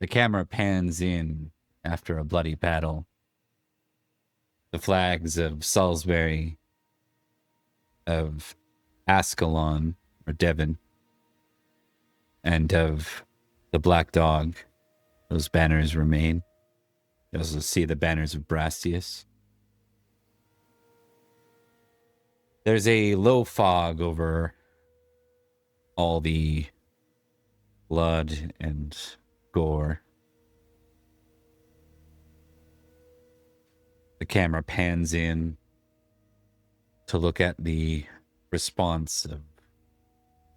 The camera pans in after a bloody battle. The flags of Salisbury, of Ascalon, or Devon, and of the Black Dog, those banners remain. You also see the banners of Brastius. There's a low fog over all the blood and gore. The camera pans in to look at the response of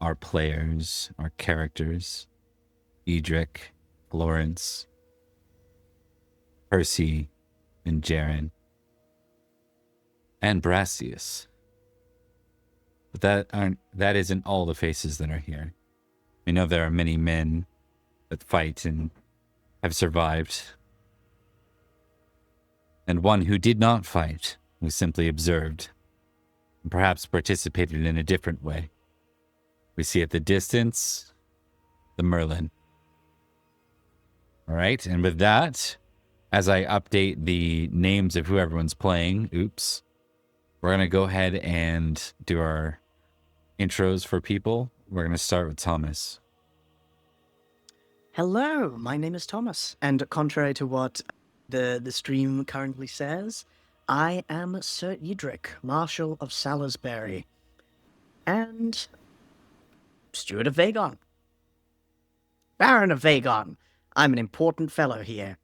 our players, our characters, Edrich, Florence, Percy, and Jaren, and Brastius. But that isn't all the faces that are here. We know there are many men that fight and have survived, and one who did not fight, who simply observed, and perhaps participated in a different way. We see at the distance the Merlin. All right, and with that, as I update the names of who everyone's playing, we're going to go ahead and do our intros for people. We're going to start with Thomas. Hello, my name is Thomas, and contrary to what the stream currently says, I am Sir Edrich, Marshal of Salisbury, and Steward of Vagon. Baron of Vagon. I'm an important fellow here.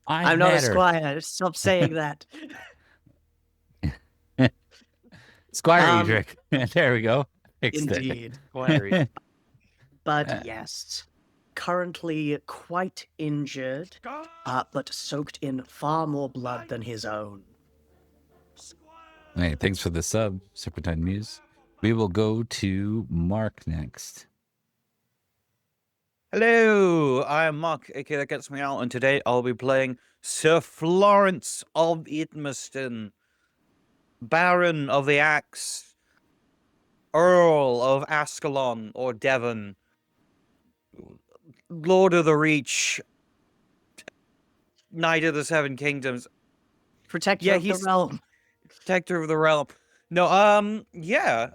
I'm not a squire. Stop saying that. Squire Edrich. There we go. Indeed. Squire. But yes, currently quite injured, but soaked in far more blood than his own. Hey, thanks for the sub, Serpentine Muse. We will go to Mark next. Hello, I am Mark, aka That Gets Me Out, and today I'll be playing Sir Florence of Idmiston, Baron of the Axe, Earl of Ascalon or Devon, Lord of the Reach, Knight of the Seven Kingdoms, Protector of the realm. Protector of the realm. No, yeah,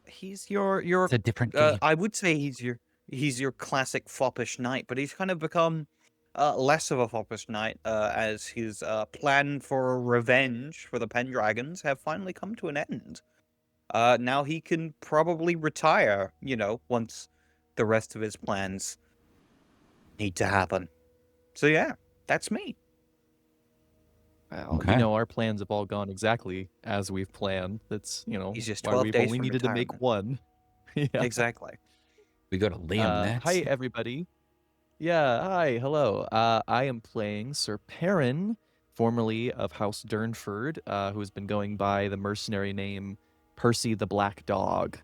he's your. It's a different game. I would say he's your classic foppish knight, but he's kind of become less of a foppish knight as his plan for revenge for the Pendragons have finally come to an end. Now he can probably retire, once the rest of his plans need to happen. So yeah, that's me. Well, okay. Our plans have all gone exactly as we've planned. That's, He's just why 12 we've days only from needed to make one. Yeah. Exactly. We go to Liam next. Hi, everybody. Yeah, hi, hello. I am playing Sir Perin, formerly of House Durnford, who has been going by the mercenary name Percy the Black Dog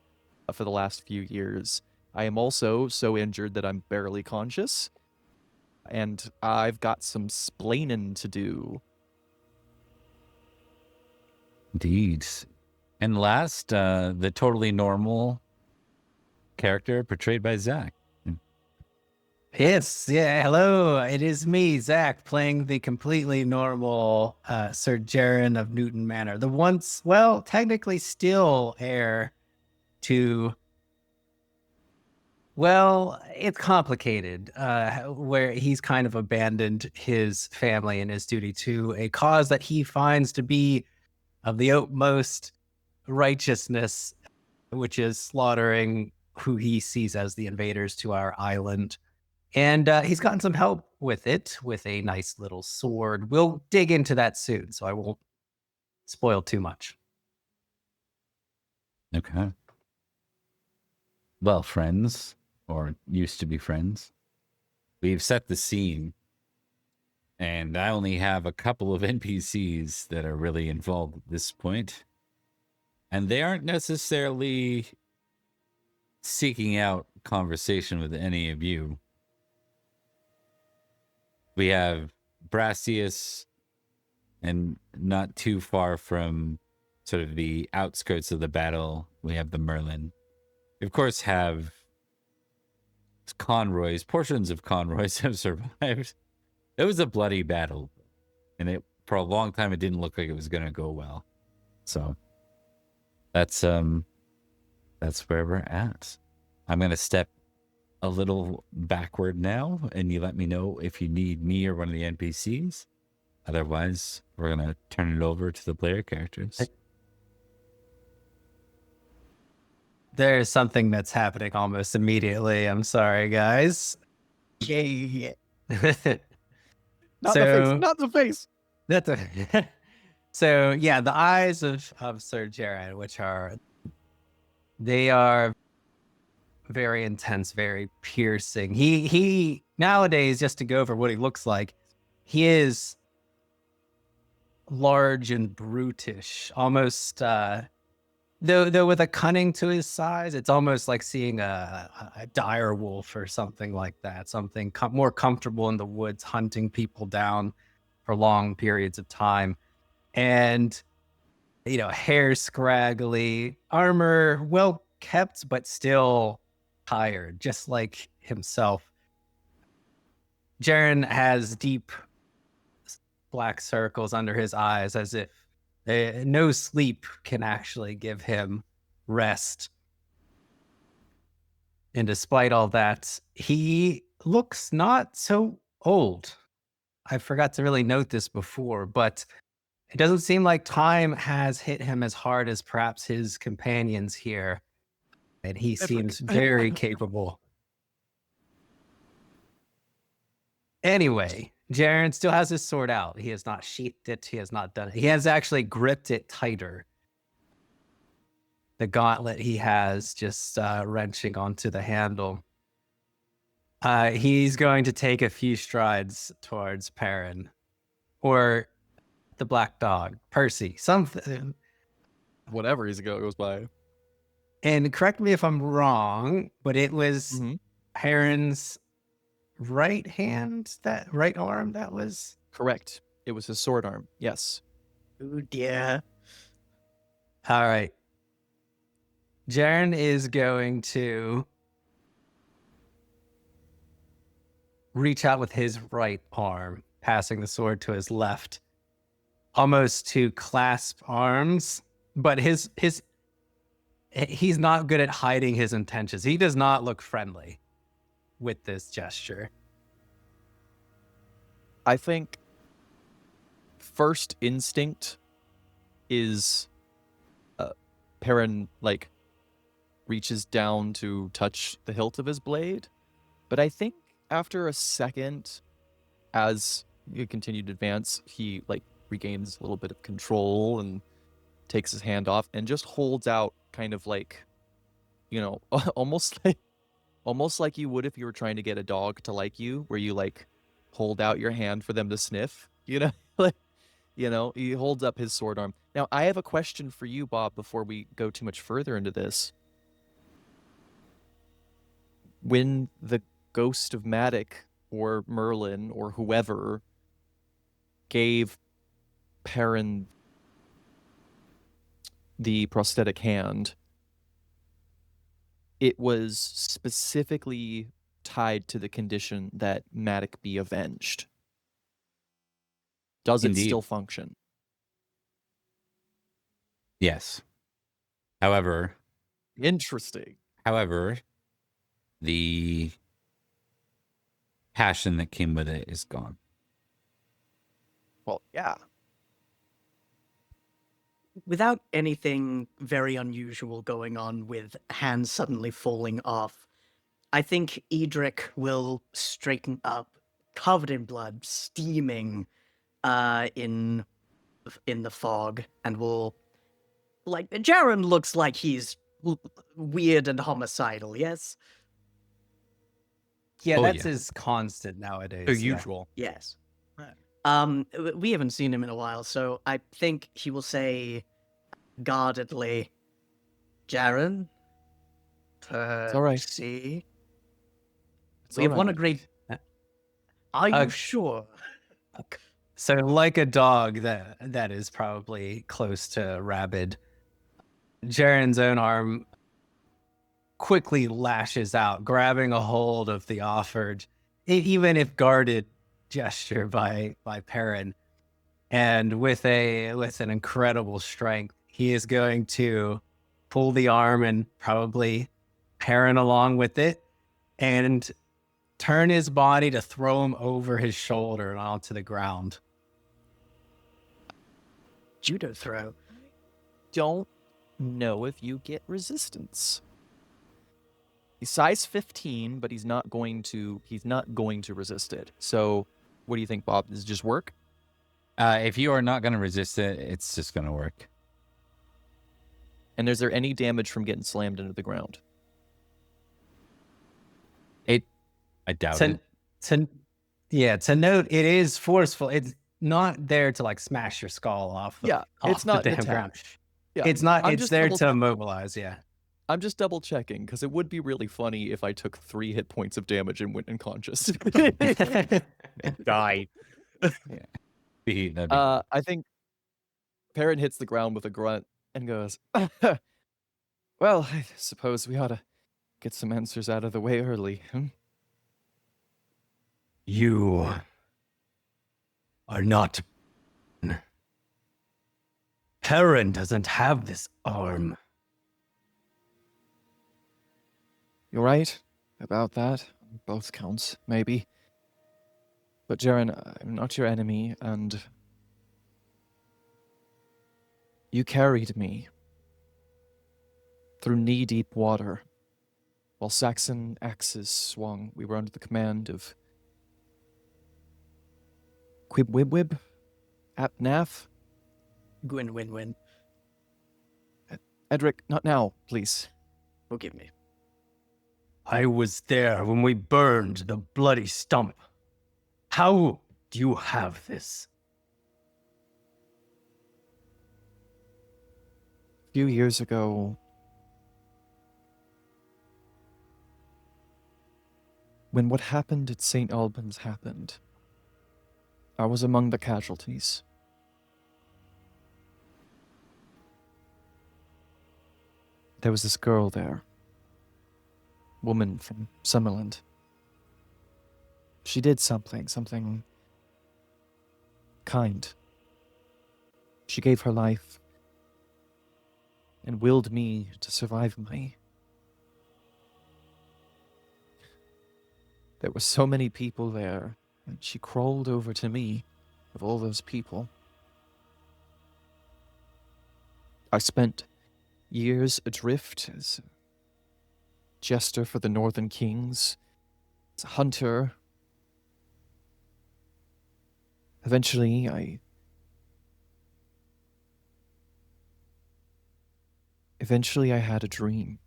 for the last few years. I am also so injured that I'm barely conscious, and I've got some splaining to do. Indeed. And last, the totally normal character portrayed by Zach. Yes, yeah, hello. It is me, Zach, playing the completely normal Sir Jaren of Newton Manor. The once, well, technically still heir to, well, it's complicated, where he's kind of abandoned his family and his duty to a cause that he finds to be of the utmost righteousness, which is slaughtering who he sees as the invaders to our island. And he's gotten some help with it, with a nice little sword. We'll dig into that soon, so I won't spoil too much. Okay. Well, friends, or used to be friends, we've set the scene. And I only have a couple of NPCs that are really involved at this point. And they aren't necessarily seeking out conversation with any of you. We have Brastius, and not too far from sort of the outskirts of the battle, we have the Merlin. We, of course, have Conroys. Portions of Conroys have survived. It was a bloody battle, and for a long time it didn't look like it was going to go well. So that's where we're at. I'm going to step a little backward now, and you let me know if you need me or one of the NPCs. Otherwise, we're going to turn it over to the player characters. There's something that's happening almost immediately. I'm sorry, guys. Yeah. Not the face. That's so yeah, the eyes of Sir Jared, they are very intense, very piercing. He nowadays, just to go over what he looks like, he is large and brutish, almost though with a cunning to his size. It's almost like seeing a dire wolf or something like that, something more comfortable in the woods, hunting people down for long periods of time. And hair scraggly, armor well kept but still tired, just like himself. Jaren has deep black circles under his eyes, as if no sleep can actually give him rest. And despite all that, he looks not so old. I forgot to really note this before, but it doesn't seem like time has hit him as hard as perhaps his companions here. And he seems very capable. Anyway, Jaren still has his sword out. He has not sheathed it. He has not done it. He has actually gripped it tighter. The gauntlet he has just wrenching onto the handle. He's going to take a few strides towards Perin, or the black dog, Percy, something. Whatever goes by. And correct me if I'm wrong, but it was Perin's right arm that was Correct. It was his sword arm. Yes. Oh dear. All right. Jaren is going to reach out with his right arm, passing the sword to his left, almost to clasp arms. But he's not good at hiding his intentions. He does not look friendly with this gesture. I think first instinct is Perin reaches down to touch the hilt of his blade. But I think after a second, as you continue to advance, he regains a little bit of control and takes his hand off and just holds out kind of almost like you would if you were trying to get a dog to like you, where you hold out your hand for them to sniff, he holds up his sword arm. Now, I have a question for you, Bob, before we go too much further into this. When the ghost of Matic or Merlin or whoever gave Perin the prosthetic hand, it was specifically tied to the condition that Matic be avenged. Does it still function? Yes. However, Interesting. The passion that came with it is gone. Well, yeah. Without anything very unusual going on with hands suddenly falling off, I think Edrich will straighten up, covered in blood, steaming in the fog, and will Jaren looks like he's weird and homicidal, yes? Yeah, Oh, that's yeah. his constant nowadays. The yeah. usual. Yes. Right. We haven't seen him in a while, so I think he will say guardedly, Jaren, It's all right. see, It's we have all won a right. great. Are you sure? So, like a dog that is probably close to rabid, Jaren's own arm quickly lashes out, grabbing a hold of the offered, even if guarded, gesture by Perin, and with an incredible strength, he is going to pull the arm and probably Perin along with it, and turn his body to throw him over his shoulder and onto the ground. Judo throw. Don't know if you get resistance. He's size 15, but he's not going to resist it. So what do you think, Bob? Does it just work? If you are not going to resist it, it's just going to work. And is there any damage from getting slammed into the ground? I doubt it. To note, it is forceful. It's not there to like smash your skull off. It's not the an damn attack. ground. Yeah, It's not. I'm It's just there double- to immobilize. Yeah. I'm just double checking because it would be really funny if I took 3 hit points of damage and went unconscious. Die. That'd be I think Perrin hits the ground with a grunt and goes, "Well, I suppose we ought to get some answers out of the way early." You are not. Perin doesn't have this arm. You're right about that. On both counts, maybe. But Jaren, I'm not your enemy, and you carried me through knee-deep water. While Saxon axes swung, we were under the command of Quibwibwib? Apnaf? Gwyn, win, win. Edrich, not now, please. Forgive me. I was there when we burned the bloody stump. How do you have this? A few years ago, when what happened at St. Albans happened, I was among the casualties. There was this girl there. Woman from Summerland. She did something kind. She gave her life and willed me to survive my... There were so many people there, and she crawled over to me, of all those people. I spent years adrift as a jester for the Northern Kings, as a hunter. Eventually, I had a dream.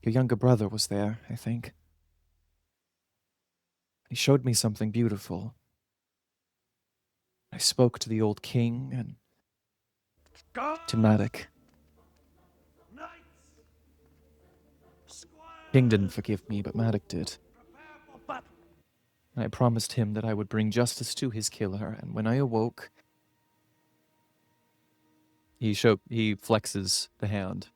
Your younger brother was there, I think. He showed me something beautiful. I spoke to the old king and to Matic. King didn't forgive me, but Matic did. I promised him that I would bring justice to his killer, and when I awoke, he flexes the hand.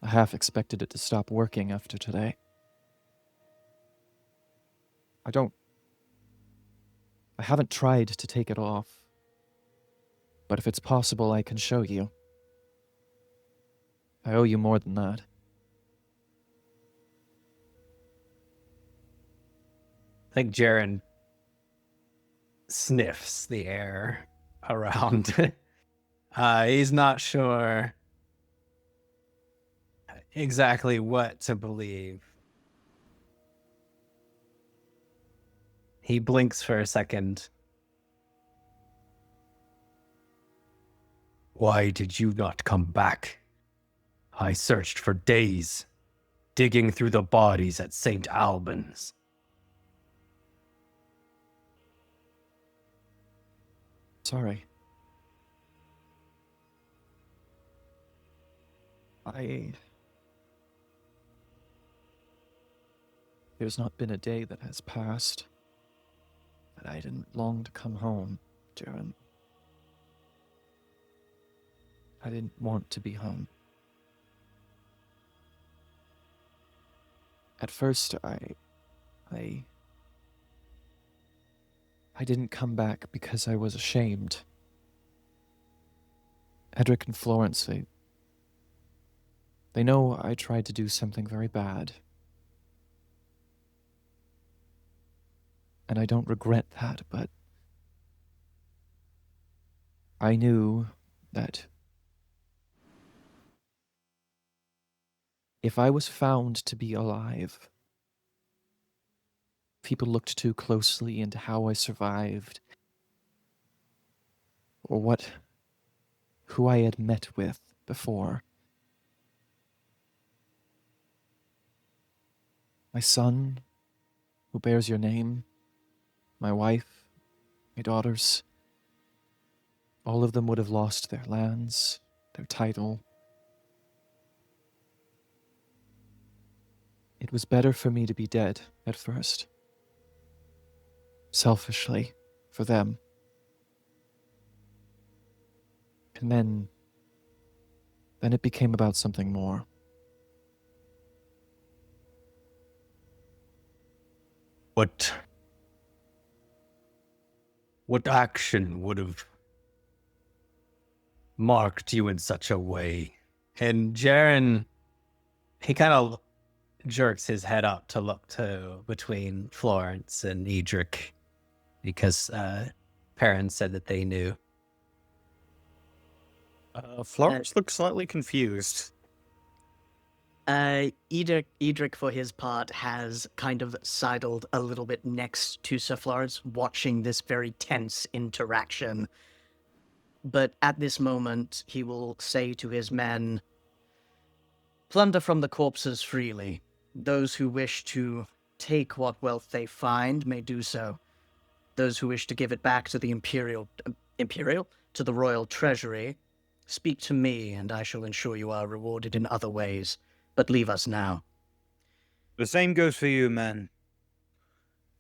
I half expected it to stop working after today. I haven't tried to take it off, but if it's possible, I can show you. I owe you more than that. I think Jaren sniffs the air around. He's not sure exactly what to believe. He blinks for a second. Why did you not come back? I searched for days, digging through the bodies at St. Albans. Sorry. There's not been a day that has passed that I didn't long to come home, Jaren. I didn't want to be home. At first, I I didn't come back because I was ashamed. Edrich and Florence, they know I tried to do something very bad. And I don't regret that, but I knew that if I was found to be alive, people looked too closely into how I survived, or who I had met with before. My son, who bears your name, my wife, my daughters, all of them would have lost their lands, their title. It was better for me to be dead at first. Selfishly, for them. And then it became about something more. What action would have marked you in such a way? And Jaren, he kind of jerks his head up to look to between Florence and Edrich, because Perin said that they knew. Florence looks slightly confused. Edrich, for his part, has kind of sidled a little bit next to Sir Florence, watching this very tense interaction. But at this moment, he will say to his men, "Plunder from the corpses freely. Those who wish to take what wealth they find may do so. Those who wish to give it back to the to the royal treasury, speak to me, and I shall ensure you are rewarded in other ways. But leave us now." The same goes for you, men.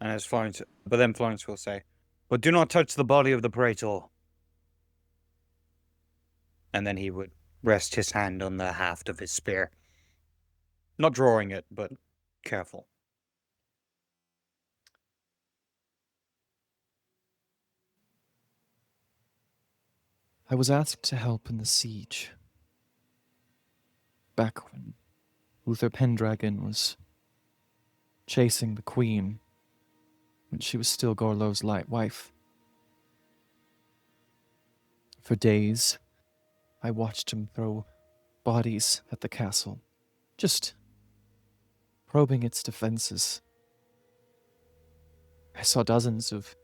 And as Florence, but then Florence will say, "But do not touch the body of the praetor." And then he would rest his hand on the haft of his spear. Not drawing it, but careful. I was asked to help in the siege. Back when Uther Pendragon was chasing the queen, when she was still Gorlo's light wife. For days, I watched him throw bodies at the castle, just probing its defenses. I saw dozens of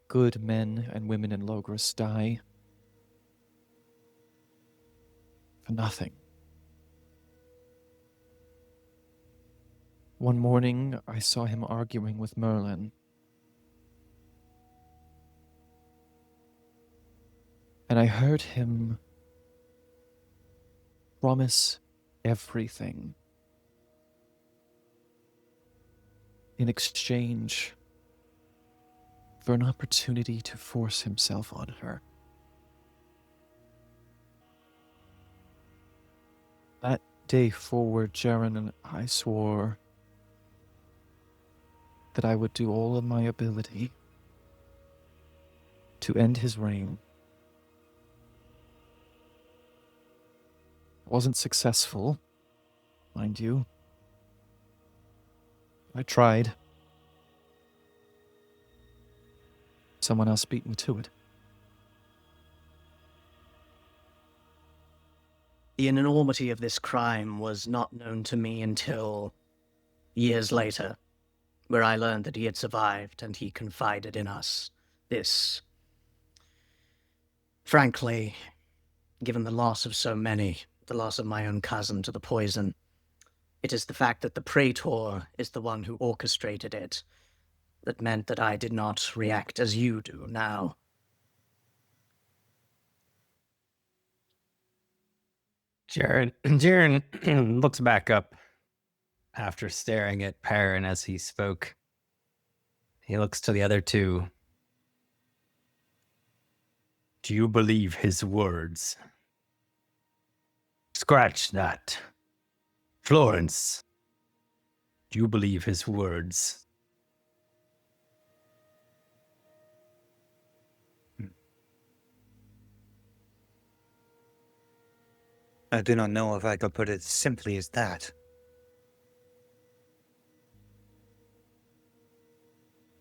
good men and women in Logres die for nothing. One morning, I saw him arguing with Merlin. And I heard him promise everything in exchange for an opportunity to force himself on her. That day forward, Jaren and I swore that I would do all of my ability to end his reign. I wasn't successful, mind you. I tried. Someone else beat me to it. The enormity of this crime was not known to me until years later, where I learned that he had survived and he confided in us. This, frankly, given the loss of so many, the loss of my own cousin to the poison, it is the fact that the praetor is the one who orchestrated it that meant that I did not react as you do now. Jaren looks back up after staring at Perin as he spoke. He looks to the other two. Do you believe his words? Scratch that. Florence, do you believe his words? I do not know if I could put it as simply as that.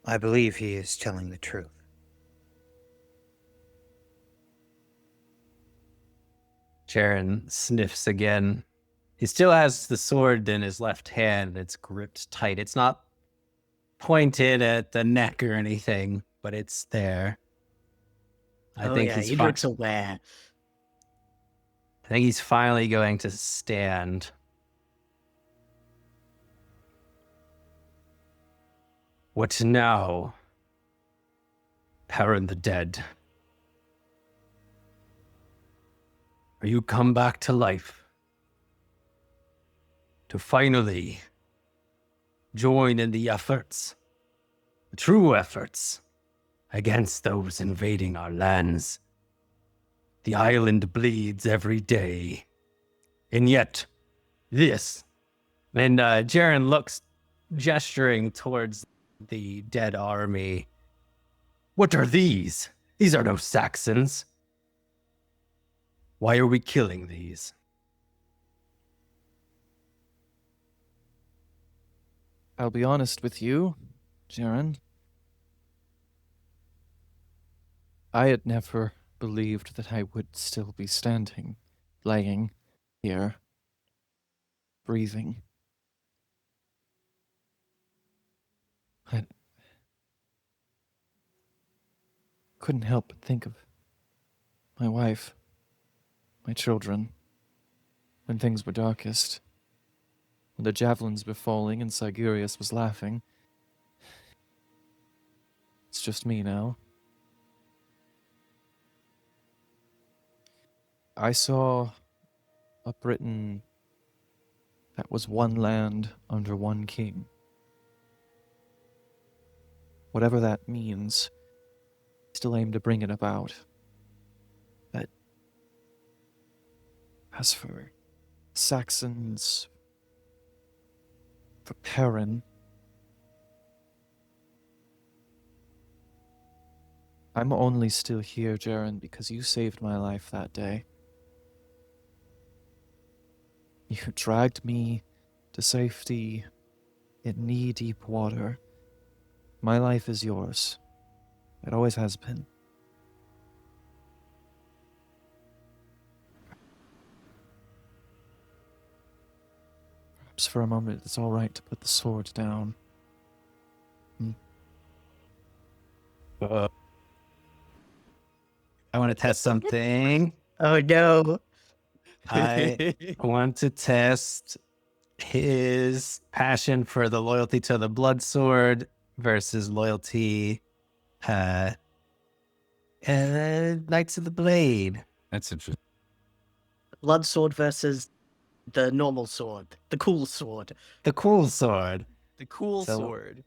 I believe he is telling the truth. Jaren sniffs again. He still has the sword in his left hand. It's gripped tight. It's not pointed at the neck or anything, but it's there. I think Edric's aware. I think he's finally going to stand. What now? Perin the dead. Are you come back to life? To finally join in the efforts, the true efforts, against those invading our lands. The island bleeds every day. And yet, this. And Jaren looks, gesturing towards the dead army. What are these? These are no Saxons. Why are we killing these? I'll be honest with you, Jaren. I had never believed that I would still be standing, laying here, breathing. I couldn't help but think of my wife, my children, when things were darkest, when the javelins were falling and Sigurius was laughing. It's just me now. I saw a Britain that was one land under one king. Whatever that means, I still aim to bring it about. But as for Saxons, for Perin, I'm only still here, Jaren, because you saved my life that day. You dragged me to safety in knee-deep water. My life is yours. It always has been. Perhaps for a moment it's all right to put the sword down. I want to test something. Oh no. I want to test his passion for the loyalty to the blood sword versus loyalty Knights of the Blade. That's interesting. Blood sword versus the normal sword. The cool sword. The cool sword. The cool So- sword.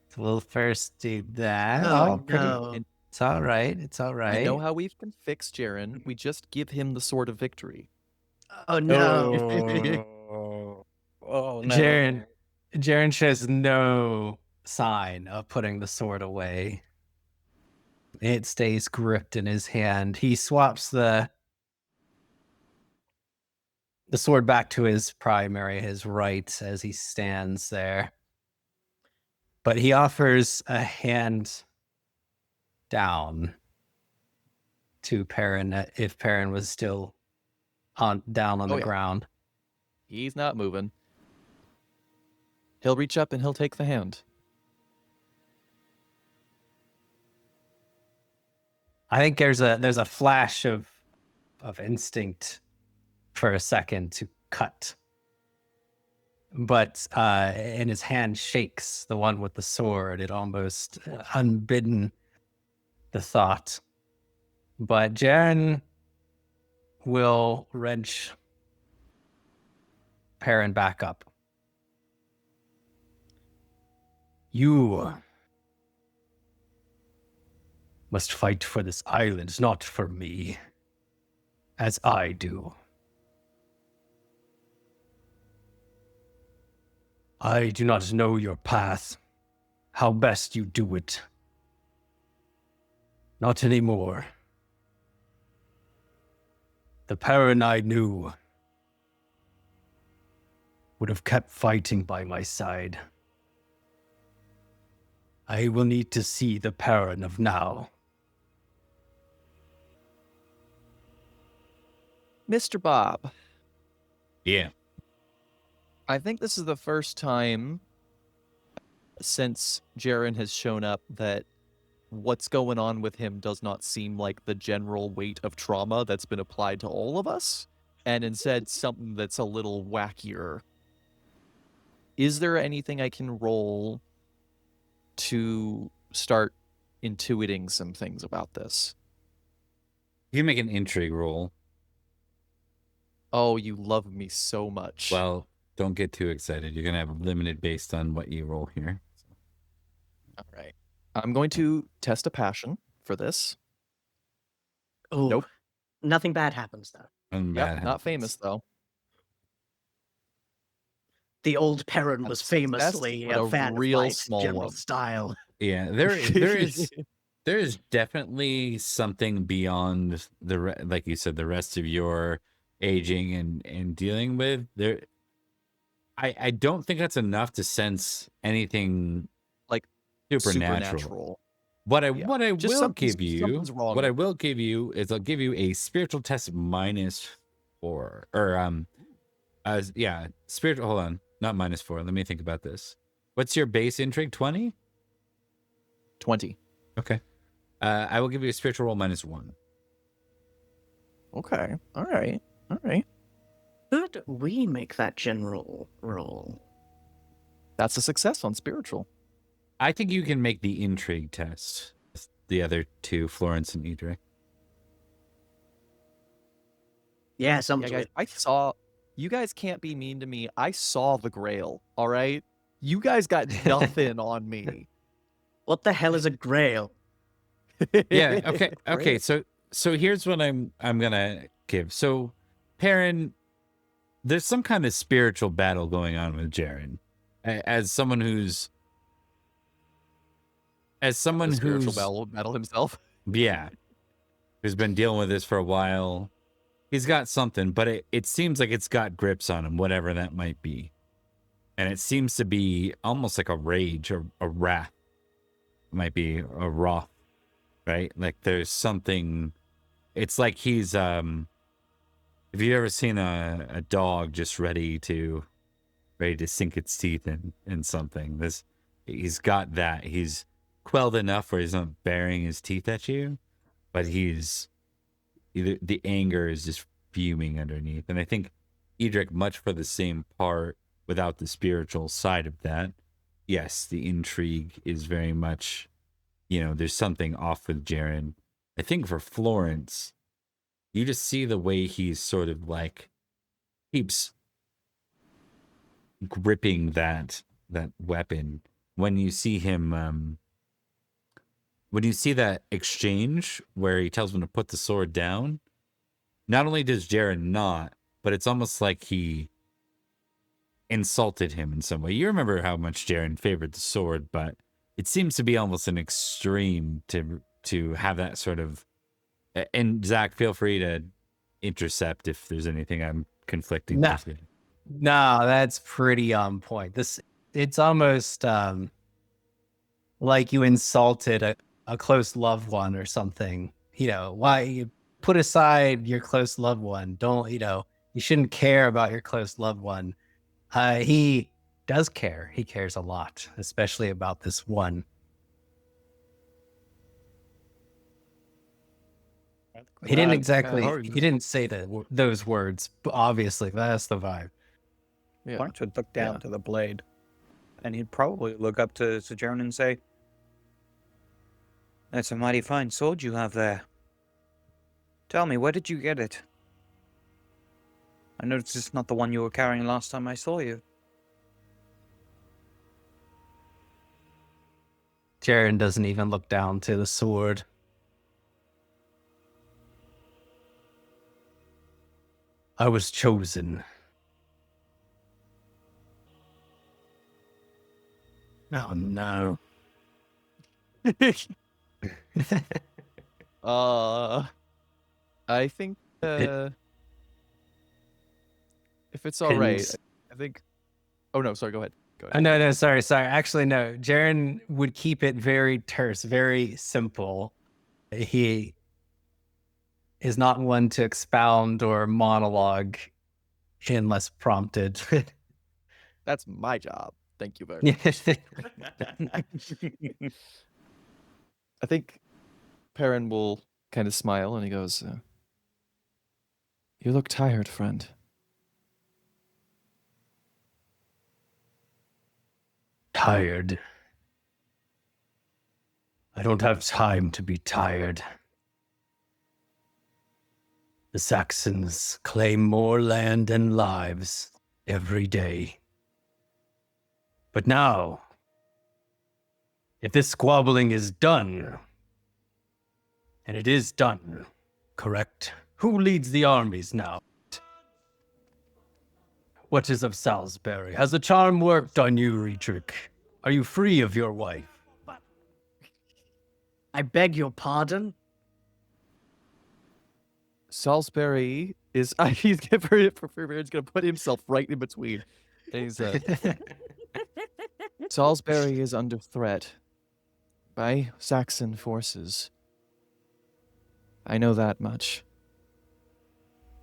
So we'll first do that. Oh, pretty. no. It's all right. It's all right. You know how we can fix Jaren? We just give him the sword of victory. Oh no. Oh, no. Jaren shows no sign of putting the sword away. It stays gripped in his hand. He swaps the sword back to his primary, his right, as he stands there. But he offers a hand down to Perin if Perin was still down on the yeah. ground. He's not moving. He'll reach up and he'll take the hand. I think there's a flash of instinct for a second to cut. But and his hand shakes, the one with the sword. It almost unbidden the thought. But Jaren will wrench Perin back up. You must fight for this island, not for me, as I do. I do not know your path, how best you do it. Not anymore. The Perin I knew would have kept fighting by my side. I will need to see the Perin of now. Mr. Bob, Yeah. I think this is the first time since Jaren has shown up that what's going on with him does not seem like the general weight of trauma that's been applied to all of us, and instead something that's a little wackier. Is there anything I can roll to start intuiting some things about this? You can make an intrigue roll. Oh, you love me so much. Well, don't get too excited. You're going to have limited based on what you roll here. All right. I'm going to test a passion for this. Oh, Nope. Nothing bad happens, though. Nothing Yep, bad not happens. famous though. The old Perin was That's famously but a a fan real of my small general one. style. Yeah, there is definitely something beyond like you said, the rest of your aging and dealing with. I don't think that's enough to sense anything Like supernatural. Yeah. What I Just will give you, something's wrong what I with will give you is I'll give you a spiritual test -4 or spiritual. Hold on, not -4. Let me think about this. What's your base intrigue? 20? 20. Okay. I will give you a spiritual roll -1. Okay. All right. All right. Could we make that general roll? That's a success on spiritual. I think you can make the intrigue test. The other two, Florence and Edrich. Yeah, Yeah, someone's guys, I saw. You guys can't be mean to me. I saw the Grail. All right. You guys got nothing on me. What the hell is a grail? Yeah. Okay. Okay. Grail. So here's what I'm gonna give. So, Perin, there's some kind of spiritual battle going on with Jaren. As someone who's The spiritual battle himself. yeah, who's been dealing with this for a while. He's got something, but it seems like it's got grips on him, whatever that might be. And it seems to be almost like a rage or a wrath. It might be a wrath, right? Like there's something. It's like he's have you ever seen a dog just ready to sink its teeth in something? He's got that. He's quelled enough where he's not baring his teeth at you, but the anger is just fuming underneath. And I think Edrich, much for the same part, without the spiritual side of that, yes, the intrigue is very much, there's something off with Jaren. I think for Florence, you just see the way he's sort of like keeps gripping that weapon. When you see him, when you see that exchange where he tells him to put the sword down, not only does Jaren not, but it's almost like he insulted him in some way. You remember how much Jaren favored the sword, but it seems to be almost an extreme to have that sort of. And Zach, feel free to intercept if there's anything I'm conflicting with you. No, that's pretty on point. It's almost like you insulted a close loved one or something. Why you put aside your close loved one? Don't, you shouldn't care about your close loved one. He does care. He cares a lot, especially about this one. He didn't exactly. He didn't say those words, but obviously that's the vibe. Yeah. Florence would look down to the blade, and he'd probably look up to Jaren and say, "That's a mighty fine sword you have there. Tell me, where did you get it? I noticed it's not the one you were carrying last time I saw you." Jaren doesn't even look down to the sword. I was chosen. Oh no. I think If it's all right, Pins. I think. Oh no, sorry. Go ahead. Go Oh, ahead. no, sorry. Actually, no. Jaren would keep it very terse, very simple. He is not one to expound or monologue unless prompted. That's my job. Thank you very much. I think Perin will kind of smile and he goes, "You look tired, friend." Tired. I don't have time to be tired. The Saxons claim more land and lives every day. But now, if this squabbling is done, and it is done, correct? Who leads the armies now? What is of Salisbury? Has the charm worked on you, Edrich? Are you free of your wife? I beg your pardon? Salisbury is he's gonna put himself right in between. And he's Salisbury is under threat by Saxon forces. I know that much.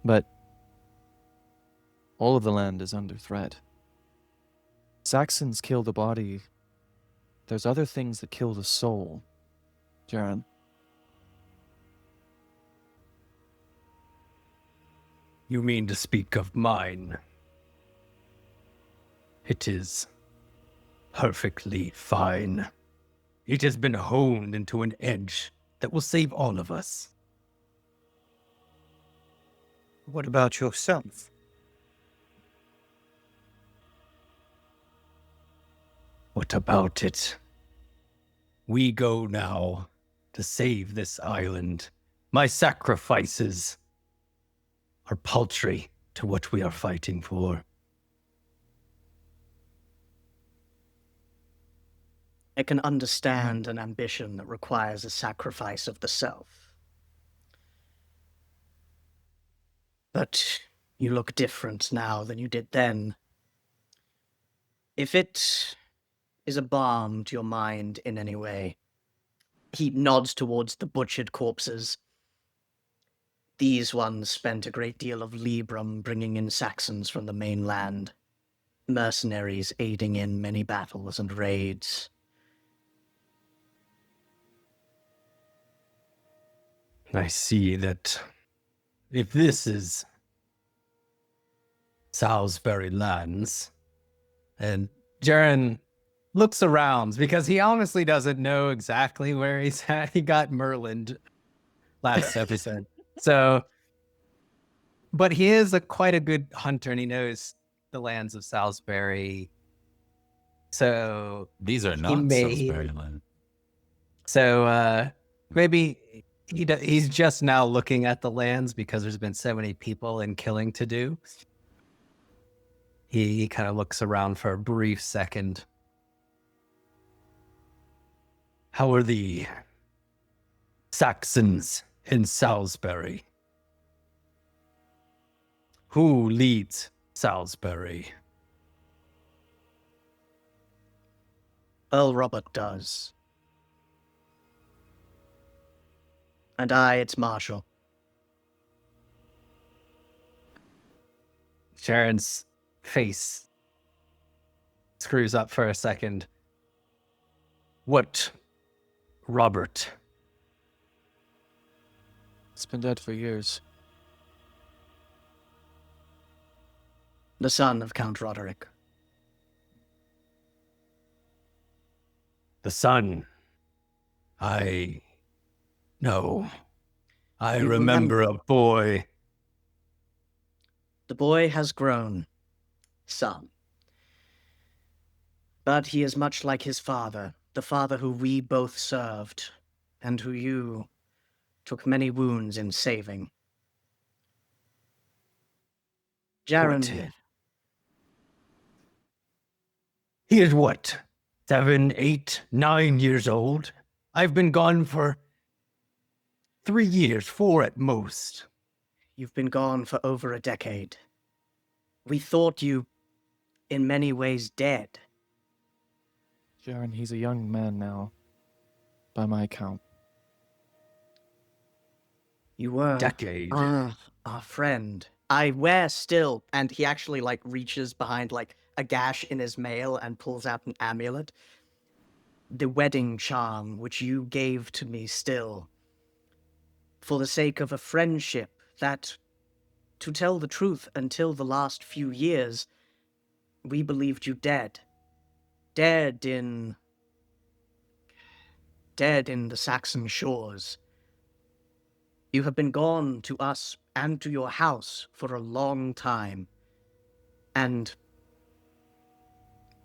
But all of the land is under threat. Saxons kill the body. There's other things that kill the soul, Jaren. You mean to speak of mine? It is perfectly fine. It has been honed into an edge that will save all of us. What about yourself? What about it? We go now to save this island. My sacrifices are paltry to what we are fighting for. I can understand an ambition that requires a sacrifice of the self. But you look different now than you did then. If it is a balm to your mind in any way, he nods towards the butchered corpses. These ones spent a great deal of Librum bringing in Saxons from the mainland, mercenaries aiding in many battles and raids. I see that if this is Salisbury lands, and Jaren looks around because he honestly doesn't know exactly where he's at. He got Merlined last episode. So, but he is quite a good hunter and he knows the lands of Salisbury. So These are he not may- Salisbury land. So maybe he's just now looking at the lands because there's been so many people and killing to do. He kind of looks around for a brief second. How are the Saxons in Salisbury? Who leads Salisbury? Earl Robert does. And I, its Marshal. Sharon's face screws up for a second. What Robert? It's been dead for years. The son of Count Roderick. The son. No. I You remember a boy. The boy has grown. Some. But he is much like his father, the father who we both served, and who you took many wounds in saving. Jaren, He is what? 7, 8, 9 years old? I've been gone for 3 years, 4 at most. you've been gone for over a decade. We thought you, in many ways, dead. Jaren, he's a young man now, by my count. You were Decade. our friend. I wear still, and he actually like reaches behind like a gash in his mail and pulls out an amulet. The wedding charm which you gave to me still. For the sake of a friendship that, to tell the truth, until the last few years, we believed you dead. Dead in the Saxon shores. You have been gone to us and to your house for a long time. And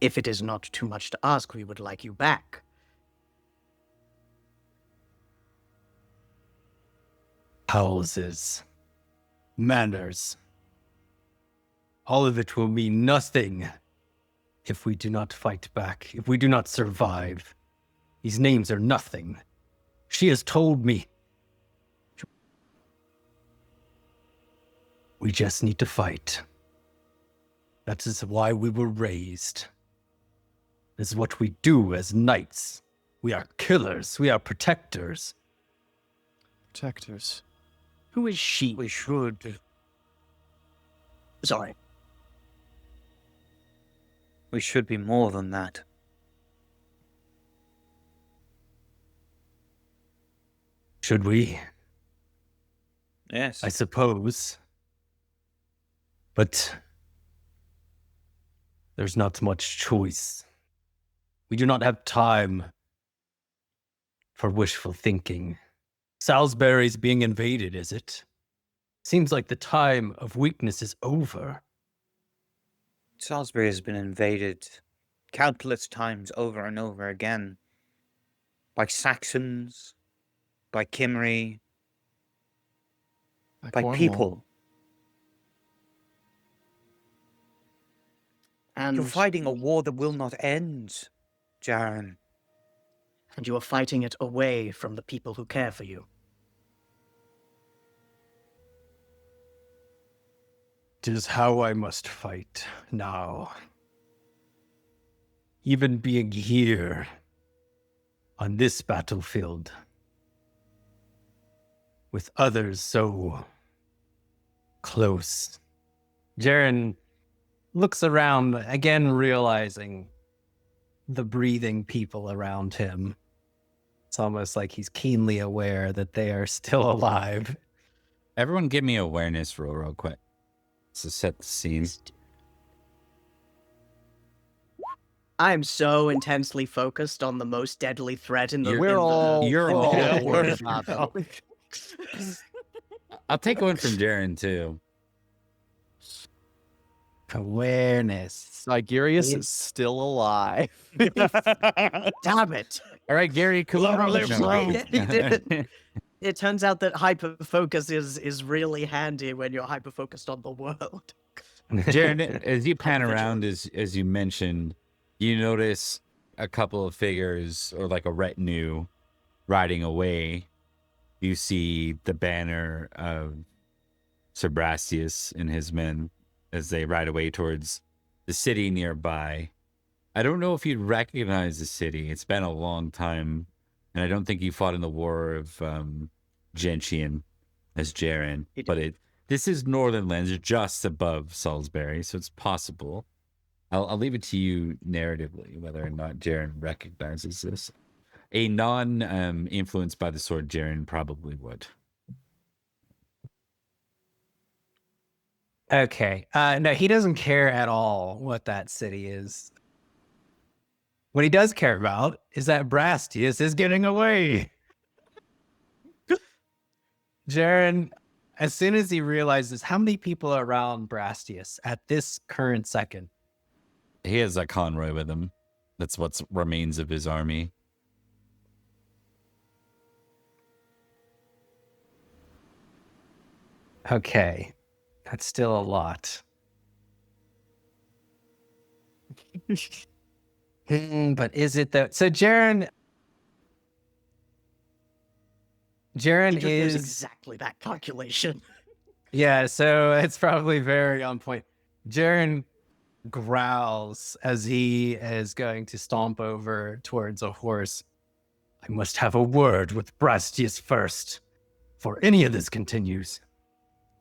if it is not too much to ask, we would like you back. Houses. Manors. All of it will mean nothing if we do not fight back, if we do not survive. These names are nothing. She has told me. We just need to fight. That is why we were raised. This is what we do as knights. We are killers. We are protectors. Protectors. Who is she? We should. Sorry. We should be more than that. Should we? Yes. I suppose. But there's not much choice. We do not have time for wishful thinking. Salisbury's being invaded, is it? Seems like the time of weakness is over. Salisbury has been invaded countless times over and over again. By Saxons, by Cymry, by Cornwall. people. And You're fighting a war that will not end, Jaren. And you are fighting it away from the people who care for you. Tis how I must fight now. Even being here on this battlefield with others so close. Jaren looks around, again realizing the breathing people around him. It's almost like he's keenly aware that they are still alive. Everyone give me an awareness roll real quick to set the scene. I'm so intensely focused on the most deadly threat in the... You're in the- you're in the all whole worried world. about I'll take one from Jaren too. Awareness. Sigurius is still alive. Damn it! All right, Gary, It turns out that hyper-focus is really handy when you're hyper-focused on the world. Jaren, as you pan around, as you mentioned, you notice a couple of figures or like a retinue riding away. You see the banner of Sir Brastius and his men as they ride away towards the city nearby. I don't know if you'd recognize the city. It's been a long time, and I don't think you fought in the War of Gentian as Jaren. But this is Northern Lands, just above Salisbury, so it's possible. I'll leave it to you narratively whether or not Jaren recognizes this. A non-influenced by the sword Jaren probably would. Okay. No, he doesn't care at all what that city is. What he does care about is that Brastius is getting away. Jaren, as soon as he realizes how many people are around Brastius at this current second. He has a Conroy with him. That's what remains of his army. Okay. That's still a lot. But is it though? So Jaren There's is exactly that calculation. yeah. So it's probably very on point. Jaren growls as he is going to stomp over towards a horse. I must have a word with Brastius first, before any of this continues.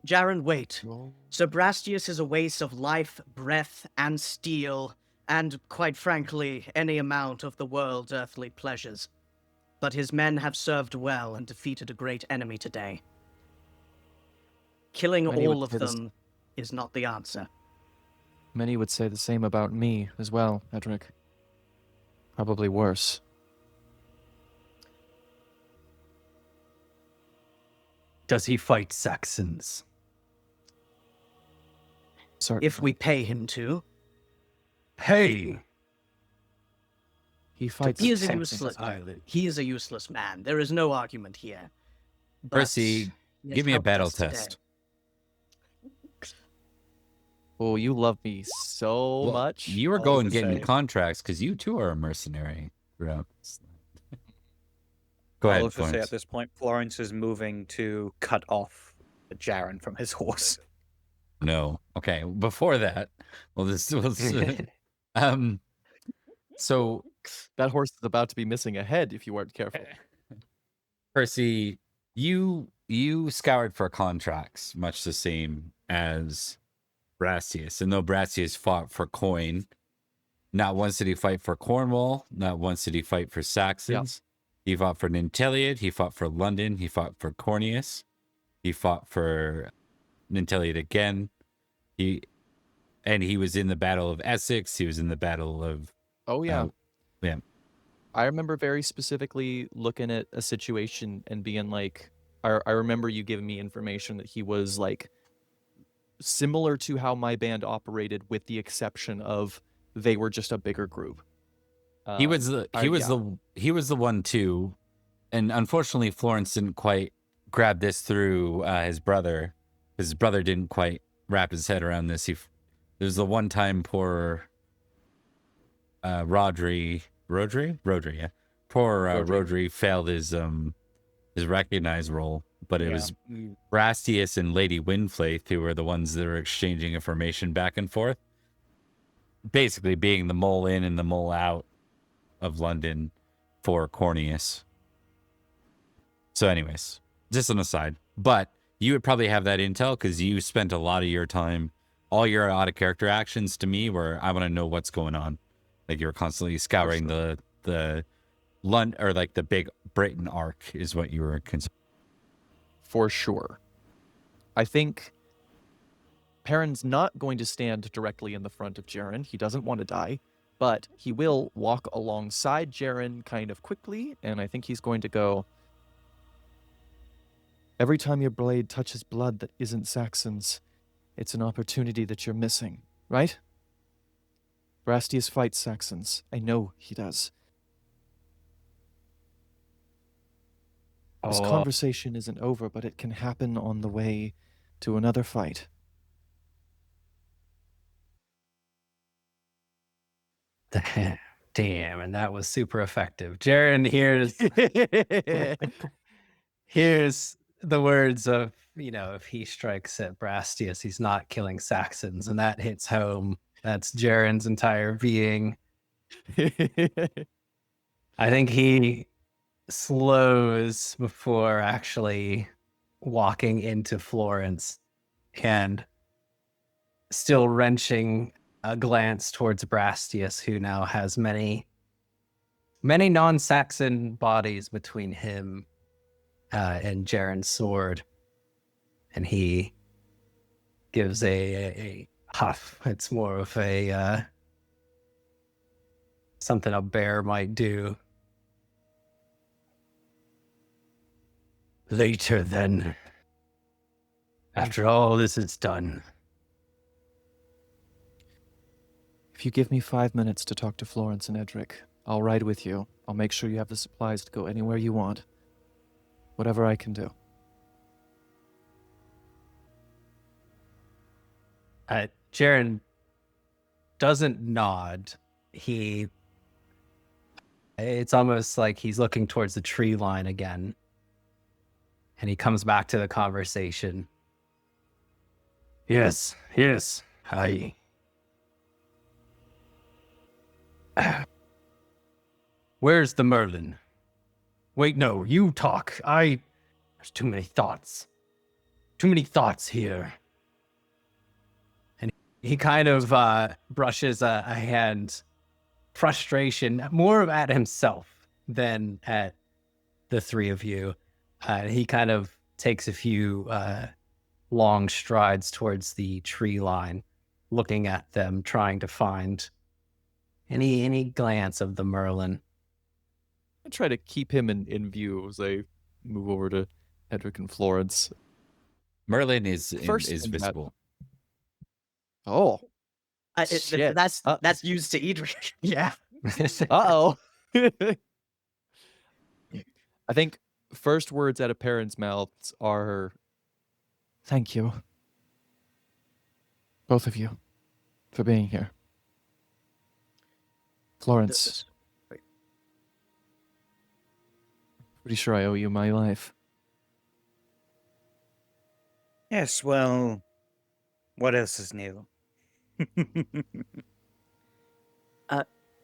Jaren, wait. Sir Brastius is a waste of life, breath, and steel, and, quite frankly, any amount of the world's earthly pleasures. But his men have served well and defeated a great enemy today. Killing Many all would of say this- them is not the answer. Many would say the same about me as well, Edrich. Probably worse. Does he fight Saxons? Certainly. If we pay him to. Hey! He fights He is a Saxons. useless. He is a useless man. There is no argument here. But Percy, he has give me a helped battle us today. test. Oh, you love me so Well, much. You were All going the getting same. contracts because you too are a mercenary. Throughout. Go I'll ahead, also say Florence. at this point, Florence is moving to cut off Jaren from his horse. No. Okay. Before that, well, this was. So That horse is about to be missing a head if you weren't careful. Percy, you scoured for contracts, much the same as Brastius. And though Brastius fought for coin, not once did he fight for Cornwall, not once did he fight for Saxons. He fought for Nanteleod, he fought for London, he fought for Corneus, he fought for Nanteleod again. He was in the Battle of Essex, he was in the Battle of Oh, yeah. yeah. I remember very specifically looking at a situation and being like, I remember you giving me information that he was like similar to how my band operated, with the exception of they were just a bigger group. He was the one too, and unfortunately Florence didn't quite grab this through his brother. His brother didn't quite wrap his head around this. There's the one time poor Rhodri, yeah. Poor Rhodri failed his recognized role, but it was Brastius and Lady Windflaith who were the ones that were exchanging information back and forth, basically being the mole in and the mole out of London for Corneus. So anyways, just an aside, but you would probably have that intel because you spent a lot of your time, all your out of character actions to me where I want to know what's going on. Like you're constantly scouring the London, or like the big Britain arc is what you were considering. For sure. I think Perin's not going to stand directly in the front of Jaren. He doesn't want to die, but he will walk alongside Jaren kind of quickly, and I think he's going to go, every time your blade touches blood that isn't Saxons, it's an opportunity that you're missing, right? Brastius fights Saxons. I know he does. This conversation isn't over, but it can happen on the way to another fight. Damn, and that was super effective. Jaren here's the words of, if he strikes at Brastius, he's not killing Saxons, and that hits home. That's Jaren's entire being. I think he slows before actually walking into Florence and still wrenching a glance towards Brastius, who now has many non-Saxon bodies between him and Jaren's sword. And he gives a huff. It's more of a something a bear might do. Later, then. After all this is done. If you give me 5 minutes to talk to Florence and Edrich, I'll ride with you. I'll make sure you have the supplies to go anywhere you want. Whatever I can do. Jaren doesn't nod. It's almost like he's looking towards the tree line again. And he comes back to the conversation. Yes. Where's the Merlin? Wait, no, you talk. There's too many thoughts. Too many thoughts here. And he kind of brushes a hand. Frustration, more at himself than at the three of you. He kind of takes a few long strides towards the tree line, looking at them, trying to find any glance of the Merlin. I try to keep him in view as I move over to Edrich and Florence. Merlin is First is thing that- visible. Oh, shit. That's used to Edrich. Yeah. Uh-oh. I think first words out of parents' mouths are, thank you, both of you, for being here. Florence, pretty sure I owe you my life. Yes, well, what else is new?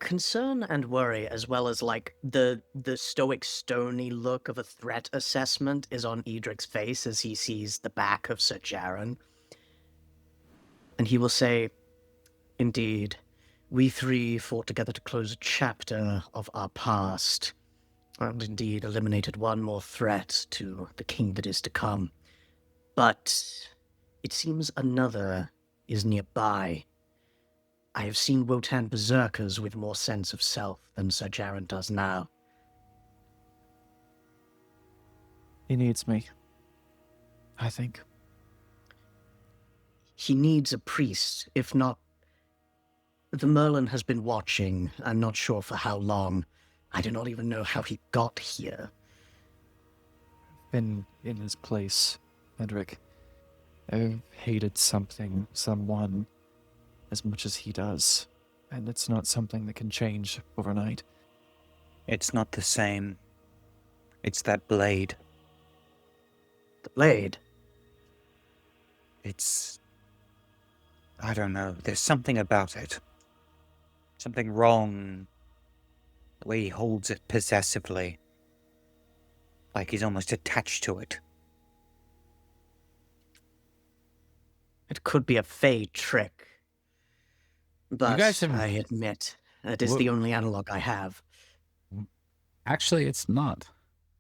Concern and worry, as well as like the stoic, stony look of a threat assessment, is on Edric's face as he sees the back of Sir Jaron. And he will say, "Indeed, we three fought together to close a chapter of our past, and indeed eliminated one more threat to the king that is to come. But it seems another is nearby. I have seen Wotan berserkers with more sense of self than Sir Jaron does now." He needs me, I think. He needs a priest, if not... The Merlin has been watching. I'm not sure for how long. I do not even know how he got here. Been in his place, Edrich. I've hated someone, as much as he does, and it's not something that can change overnight. It's not the same. It's that blade. The blade? It's... I don't know. There's something about it. Something wrong. The way he holds it possessively. Like he's almost attached to it. It could be a Fey trick. But guys have- I admit, that is the only analog I have. Actually, it's not.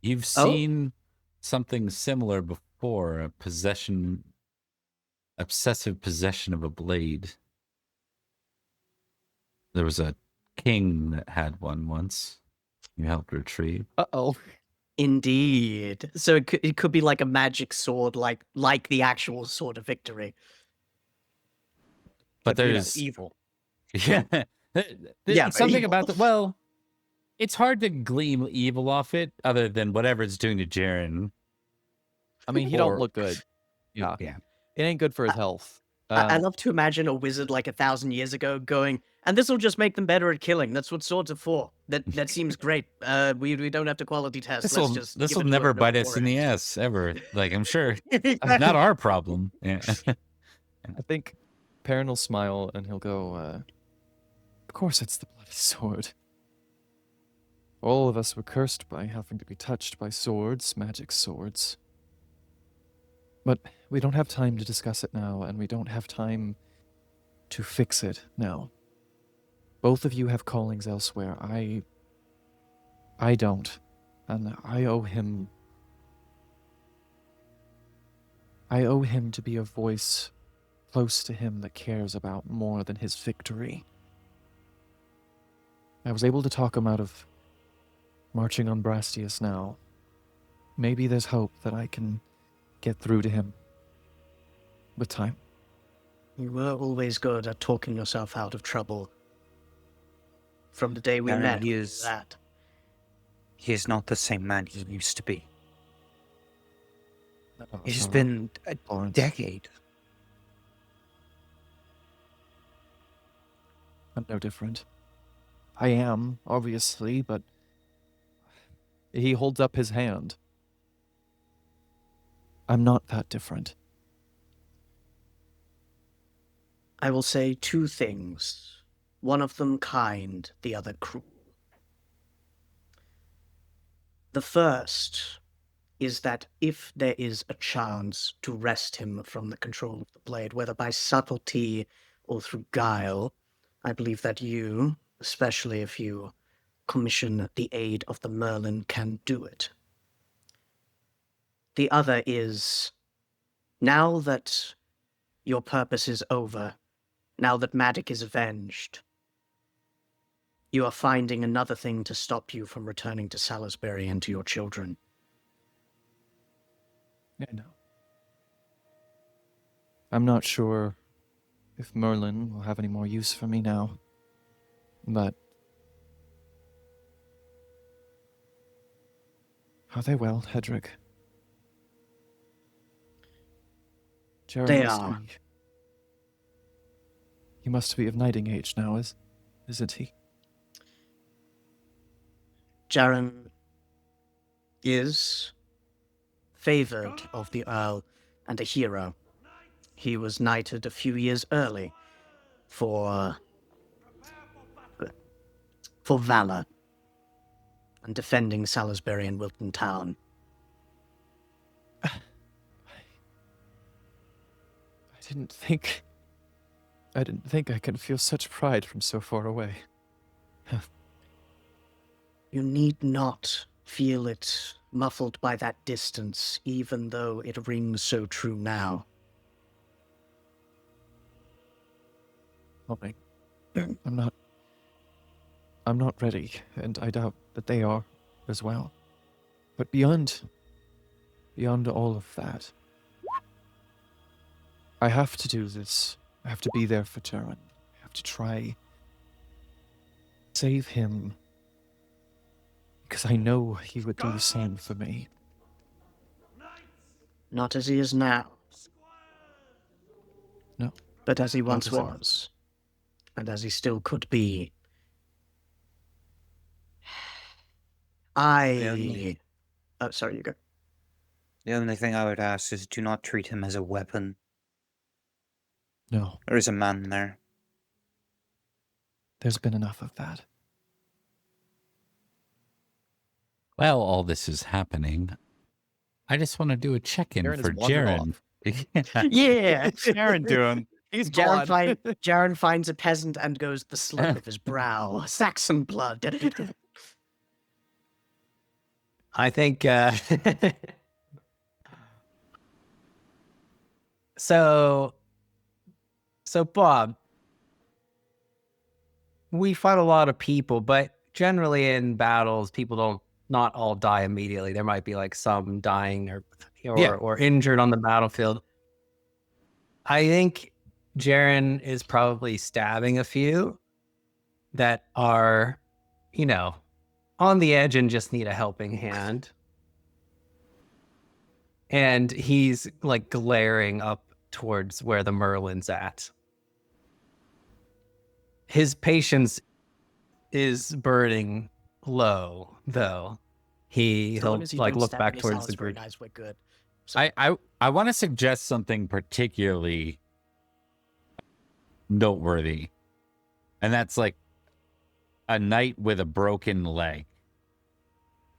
You've Oh? seen something similar before, obsessive possession of a blade. There was a king that had one once. You helped retrieve. Uh-oh. Indeed. So it could be like a magic sword, like the actual Sword of Victory. But You know, there's evil. yeah, Yeah, something evil. about the well. It's hard to glean evil off it, other than whatever it's doing to Jaren. I mean, he Or- don't look good. Yeah. Yeah. It ain't good for his health. I love to imagine a wizard like 1,000 years ago going, and this will just make them better at killing. That's what swords are for. That seems great. We don't have to quality test. This Let's will just this give will it to never a bite us in the warrior." ass ever. Like I'm sure, not our problem. Yeah. I think Perin will smile and he'll go, of course it's the bloody sword. All of us were cursed by having to be touched by swords, magic swords. But we don't have time to discuss it now, and we don't have time to fix it now. Both of you have callings elsewhere. I don't. And I owe him to be a voice close to him that cares about more than his victory. I was able to talk him out of marching on Brastius now. Maybe there's hope that I can get through to him with time. You were always good at talking yourself out of trouble. From the day we Baron, met, he we is- knew that. He is not the same man he used to be. Oh, It has so, been a Florence, decade. I'm no different. I am, obviously, but he holds up his hand. I'm not that different. I will say two things. One of them kind, the other cruel. The first is that if there is a chance to wrest him from the control of the blade, whether by subtlety or through guile, I believe that you, especially if you commission the aid of the Merlin, can do it. The other is, now that your purpose is over, now that Madik is avenged, you are finding another thing to stop you from returning to Salisbury and to your children. I know. I'm not sure if Merlin will have any more use for me now, but are they well, Edrich? Jaren They must are. be. He must be of knighting age now, isn't he? Jaren is favored of the Earl and a hero. He was knighted a few years early for valor and defending Salisbury and Wilton Town. I didn't think I could feel such pride from so far away. You need not feel it muffled by that distance, even though it rings so true now. Okay. I'm not ready, and I doubt that they are as well. But beyond all of that, I have to do this. I have to be there for Jaren. I have to try save him, because I know he would do the same for me. Not as he is now. No. But as he Not once as he- was. And as he still could be. only- Oh, sorry, you go. The only thing I would ask is do not treat him as a weapon. No, There is a man there. there's been enough of that. While all this is happening, I just want to do a check-in Jaren has for wandered Jaren. Yeah! Jaren doing? He's Jaren finds a peasant and goes the slope of his brow. Saxon blood. I think so Bob, we fight a lot of people, but generally in battles people not all die immediately. There might be like some dying or Yeah. or injured on the battlefield. I think Jaren is probably stabbing a few that are, on the edge and just need a helping hand. And he's like glaring up towards where the Merlin's at. His patience is burning low, though. He'll like look back towards the group. Guys, we're good. I want to suggest something particularly noteworthy, and that's like a knight with a broken leg.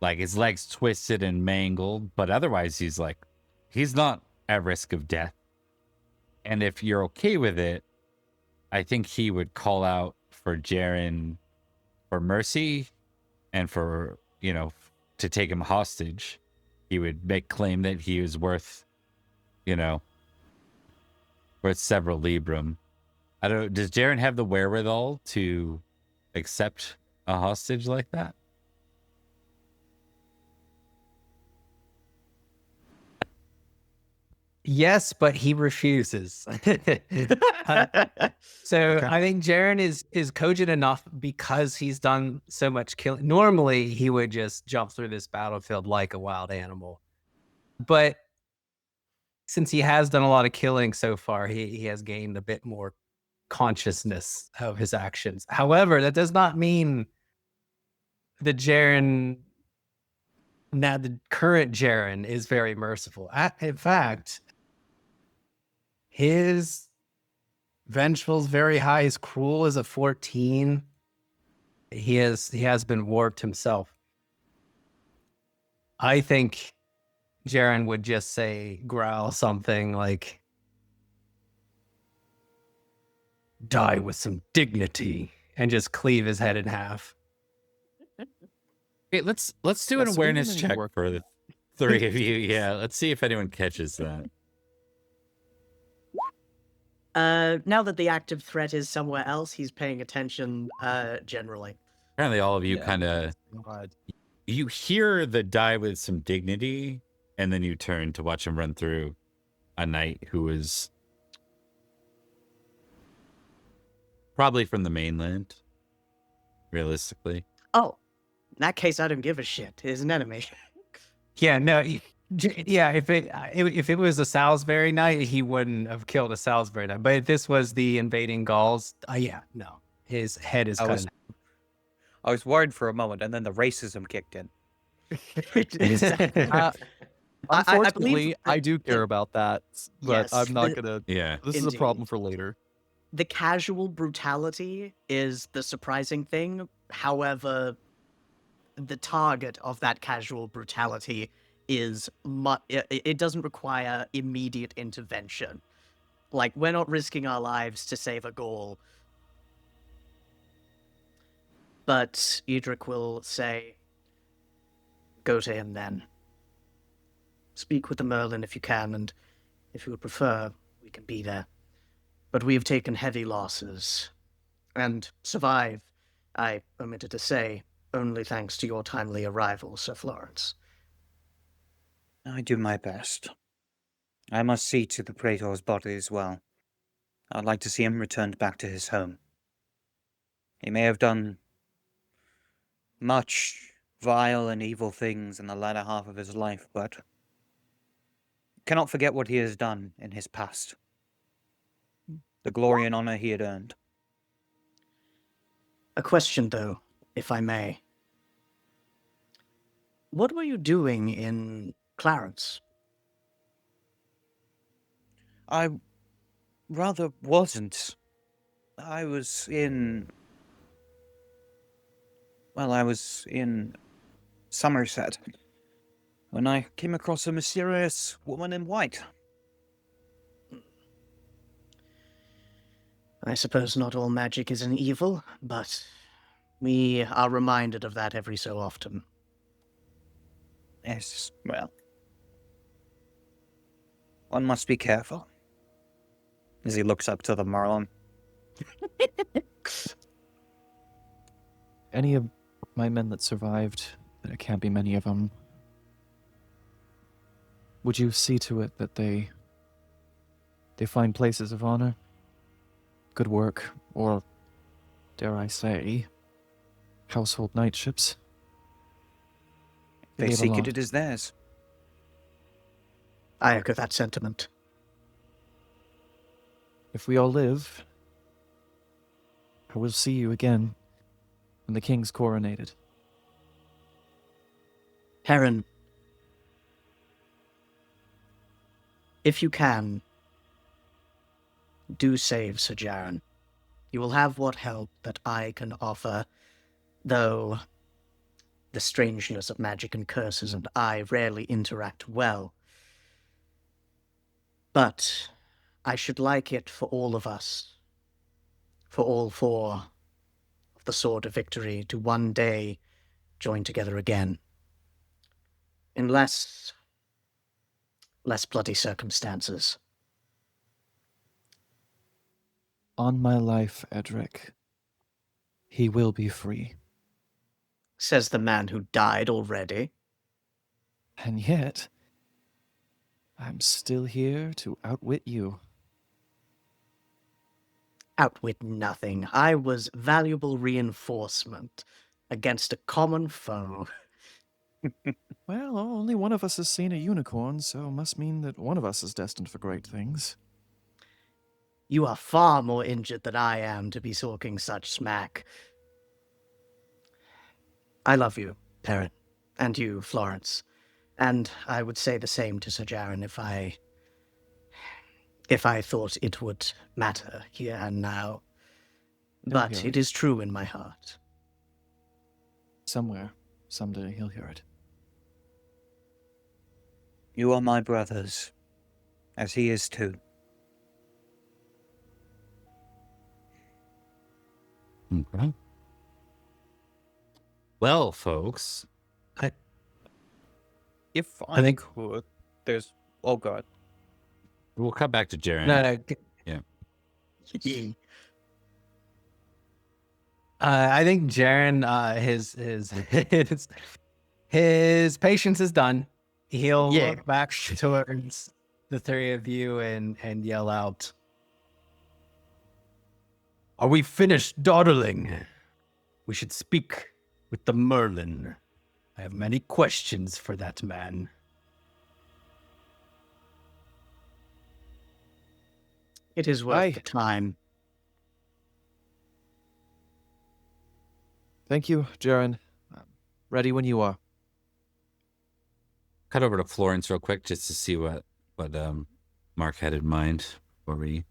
Like his leg's twisted and mangled, but otherwise he's not at risk of death. And if you're okay with it, I think he would call out for Jaren for mercy and for, to take him hostage. He would make claim that he was worth several librum. Does Jaren have the wherewithal to accept a hostage like that? Yes, but he refuses. So Okay. I think Jaren is cogent enough because he's done so much killing. Normally, he would just jump through this battlefield like a wild animal. But since he has done a lot of killing so far, he has gained a bit more consciousness of his actions. However, that does not mean the Jaren, now the current Jaren, is very merciful. In fact, his vengeful's very high. His cruel is a 14. He has been warped himself. I think Jaren would just growl something like, "Die with some dignity," and just cleave his head in half. Okay, let's do an Yeah, swing awareness and check work. for the three of you. Yeah, let's see if anyone catches that. Now that the active threat is somewhere else, he's paying attention generally. Apparently, all of you Yeah. kind of you hear the die with some dignity, and then you turn to watch him run through a knight who is probably from the mainland, realistically. Oh, in that case, I don't give a shit. He's an enemy. Yeah, no, yeah. If it was a Salisbury knight, he wouldn't have killed a Salisbury knight. But if this was the invading Gauls, yeah, no, his head is I cut. was, I was worried for a moment, and then the racism kicked in. Exactly. Unfortunately, I believe do that- care about that, but Yes, I'm not gonna. Yeah. This is a Indeed. problem for later. The casual brutality is the surprising thing. However, the target of that casual brutality is it doesn't require immediate intervention. Like, we're not risking our lives to save a Gaul. But Edrich will say, "Go to him then. Speak with the Merlin if you can, and if you would prefer, we can be there. But we have taken heavy losses, and survive, I omitted to say, only thanks to your timely arrival, Sir Florence." I do my best. I must see to the Praetor's body as well. I'd like to see him returned back to his home. He may have done much vile and evil things in the latter half of his life, but cannot forget what he has done in his past. The glory and honor he had earned. A question, though, if I may. What were you doing in Clarence? I rather wasn't. I was in Somerset when I came across a mysterious woman in white. I suppose not all magic is an evil, but we are reminded of that every so often. Yes, well, one must be careful. As he looks up to the Merlin. Any of my men that survived, there can't be many of them. Would you see to it that they find places of honor, good work, or, dare I say, household knightships? They gave a seek lot. it as theirs. I echo that sentiment. If we all live, I will see you again when the king's coronated. Perin, if you can, do save Sir Jaren. You will have what help that I can offer, though the strangeness of magic and curses and I rarely interact well. But I should like it for all of us, for all four of the Sword of Victory, to one day join together again. In less bloody circumstances. On my life, Edrich, he will be free. Says the man who died already. And yet, I'm still here to outwit you. Outwit nothing. I was valuable reinforcement against a common foe. Well, only one of us has seen a unicorn, so must mean that one of us is destined for great things. You are far more injured than I am to be talking such smack. I love you, Perin, and you, Florence. And I would say the same to Sir Jaren if I thought it would matter here and now. He'll But hear it is true in my heart. Somewhere, someday he'll hear it. You are my brothers, as he is too. Okay. Well, folks, If I think- could, there's... Oh, God. we'll cut back to Jaren. No, I think Jaren, his patience is done. He'll look back towards the three of you and yell out, "Are we finished dawdling? We should speak with the Merlin. I have many questions for that man." It is worth Aye. the time. Thank you, Jaren. Ready when you are. Cut over to Florence real quick just to see what Mark had in mind before we.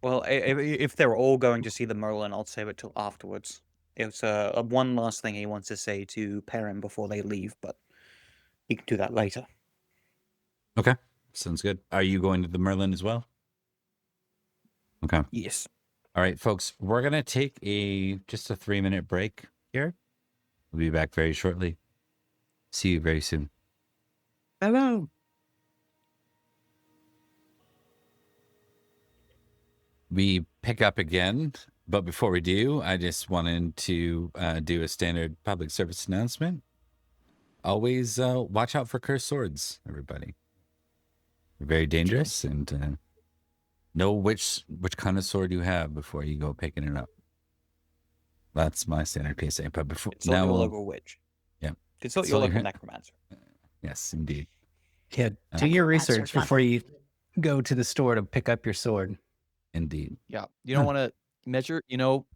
Well, if they're all going to see the Merlin, I'll save it till afterwards. It's one last thing he wants to say to Perin before they leave, but he can do that later. Okay, sounds good. Are you going to the Merlin as well? Okay. Yes. All right, folks, we're gonna take just a 3-minute break here. We'll be back very shortly. See you very soon. Hello. We pick up again, but before we do, I just wanted to do a standard public service announcement. Always watch out for cursed swords, everybody. They're very dangerous, and know which kind of sword you have before you go picking it up. That's my standard PSA. But before Consult now, your we'll, local witch. Yeah. Consult Consult your your local he- necromancer. yes, indeed. Yeah, do your That's research done. before you go to the store to pick up your sword. Indeed. Yeah. You don't want to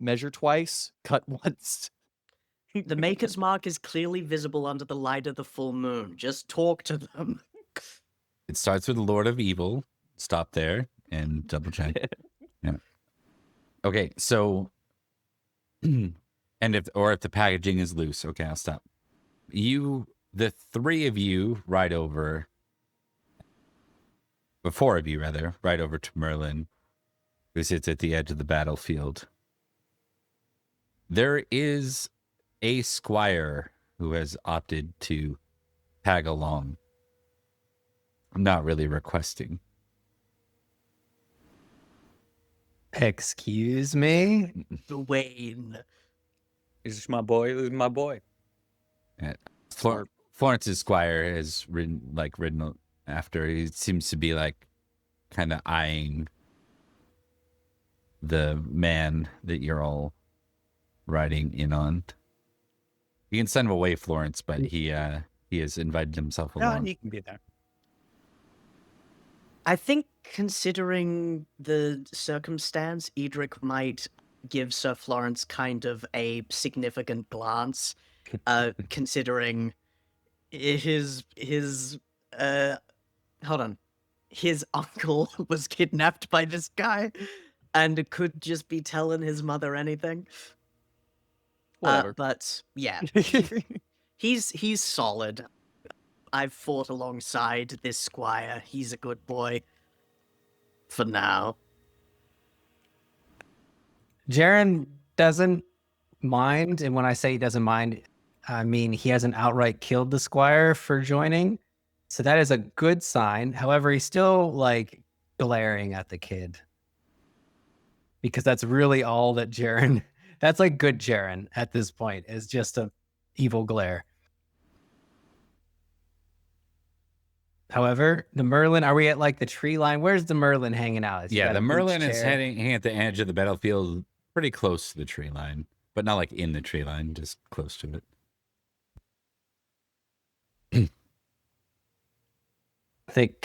measure twice, cut once. The Maker's Mark is clearly visible under the light of the full moon. Just talk to them. It starts with the Lord of Evil. Stop there and double check. Yeah. Okay, so and if the packaging is loose, okay, I'll stop. The three of you ride over. The four of you, rather, ride over to Merlin, who sits at the edge of the battlefield. There is a squire who has opted to tag along. I'm not really requesting. Excuse me? Wayne. This is my boy. This is my boy. Florence's squire has ridden after. He seems to be kind of eyeing the man that you're all riding in on. You can send him away, Florence, but he has invited himself along. he can be there. I think considering the circumstance, Edrich might give Sir Florence kind of a significant glance, considering his uncle was kidnapped by this guy and could just be telling his mother anything. Whatever. But yeah, he's solid. I've fought alongside this squire. He's a good boy. For now. Jaren doesn't mind, and when I say he doesn't mind, I mean he hasn't outright killed the squire for joining. So that is a good sign. However, he's still glaring at the kid. Because that's really all that Jaren, that's good Jaren at this point, is just a evil glare. However, the Merlin, are we at the tree line? Where's the Merlin hanging out? Has he Yeah, got the a beach Merlin is chair? hanging at the edge of the battlefield, pretty close to the tree line, but not in the tree line, just close to it. I think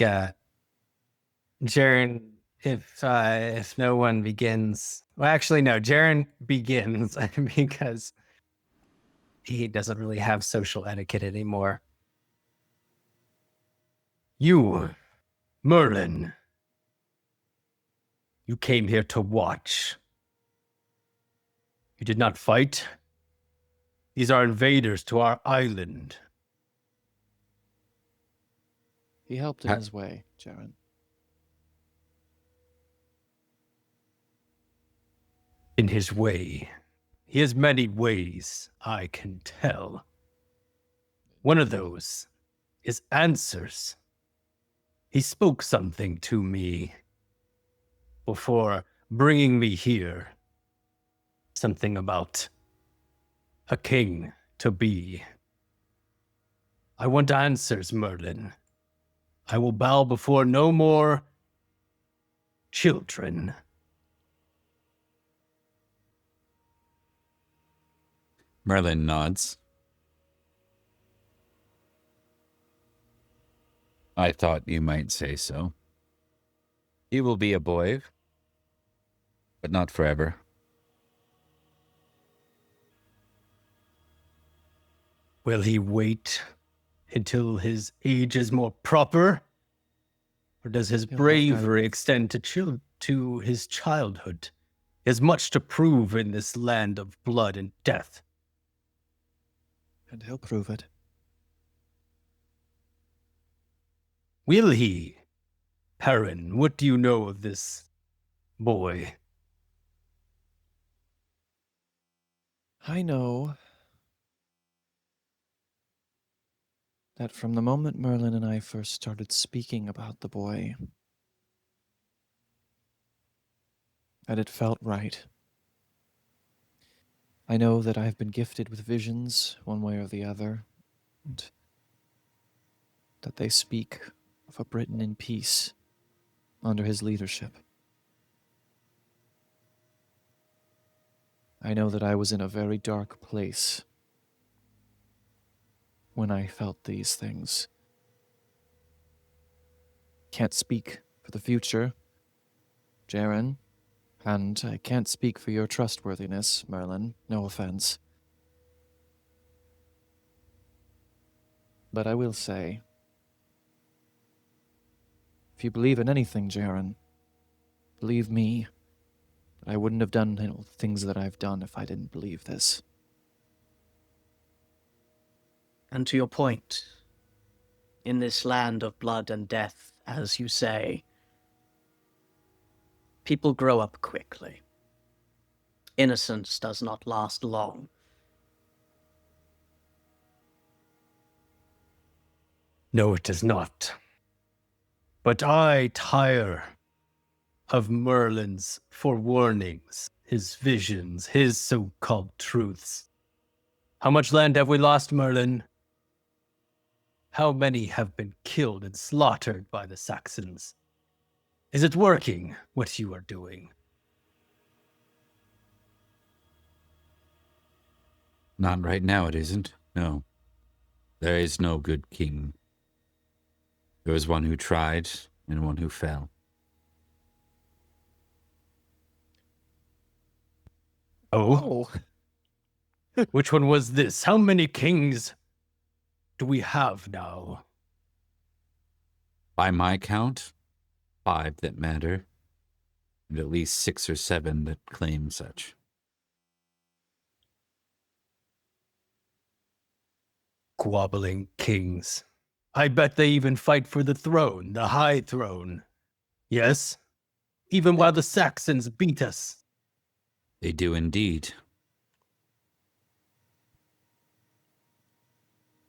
Jaren, if no one begins, well, actually, no, Jaren begins because he doesn't really have social etiquette anymore. You, Merlin, You came here to watch. You did not fight. These are invaders to our island. He helped in Ha- his way, Jaren. In his way. He has many ways, I can tell. One of those is answers. He spoke something to me before bringing me here. Something about a king to be. I want answers, Merlin. I will bow before no more children. Merlin nods. I thought you might say so. He will be a boy, but not forever. Will he wait until his age is more proper? Or does his He'll have bravery extend to his childhood? He has much to prove in this land of blood and death. And he'll prove it. Will he? Perin, what do you know of this boy? I know that from the moment Merlin and I first started speaking about the boy, that it felt right. I know that I've been gifted with visions, one way or the other, and that they speak of a Britain in peace under his leadership. I know that I was in a very dark place when I felt these things. Can't speak for the future, Jaren, and I can't speak for your trustworthiness, Merlin, no offense. But I will say, if you believe in anything, Jaren, believe me, I wouldn't have done the things that I've done if I didn't believe this. And to your point, in this land of blood and death, as you say, people grow up quickly. Innocence does not last long. No, it does not. But I tire of Merlin's forewarnings, his visions, his so-called truths. How much land have we lost, Merlin? How many have been killed and slaughtered by the Saxons? Is it working, what you are doing? Not right now, it isn't. No. There is no good king. There was one who tried and one who fell. Oh? Which one was this? How many kings do we have now? By my count, 5 that matter, and at least 6 or 7 that claim such. Squabbling kings. I bet they even fight for the throne, the high throne. Yes? Even while the Saxons beat us. They do indeed.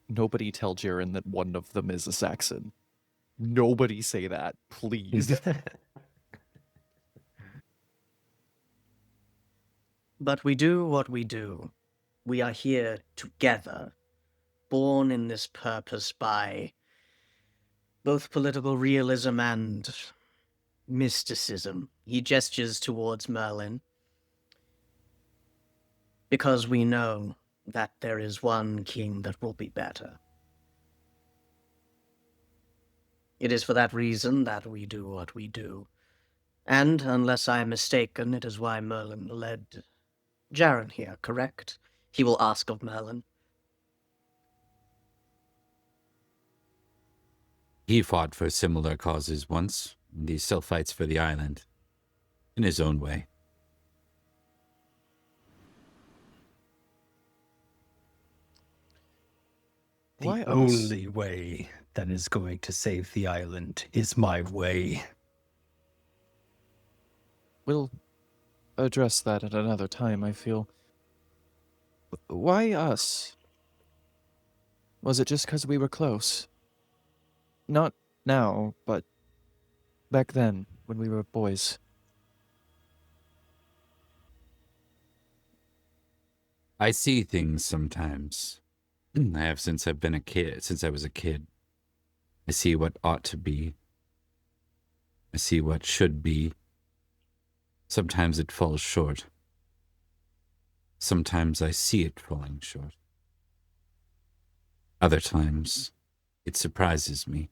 Nobody tell Jaren that one of them is a Saxon. Nobody say that, please. But we do what we do. We are here together, born in this purpose by both political realism and mysticism. He gestures towards Merlin. Because we know that there is one king that will be better. It is for that reason that we do what we do. And, unless I am mistaken, it is why Merlin led Jaren here, correct? He will ask of Merlin. He fought for similar causes once, and he still fights for the island. in his own way. The Why us? only way that is going to save the island is my way. We'll address that at another time, I feel. Why us? Was it just because we were close? Not now, but back then, when we were boys. I see things sometimes. I have since I've been a kid, since I was a kid. I see what ought to be. I see what should be. Sometimes it falls short. Sometimes I see it falling short. Other times, it surprises me.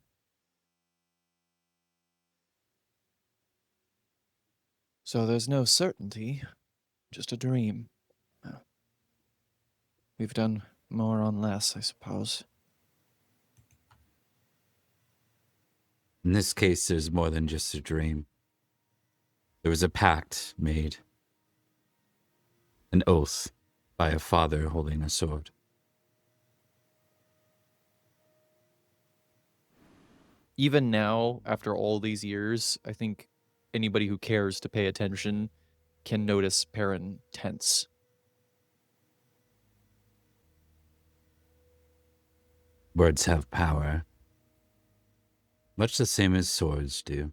So there's no certainty, just a dream. We've done more on less, I suppose. In this case, there's more than just a dream. There was a pact made, an oath by a father holding a sword. Even now, after all these years, I think anybody who cares to pay attention can notice Perin tense. Words have power, much the same as swords do.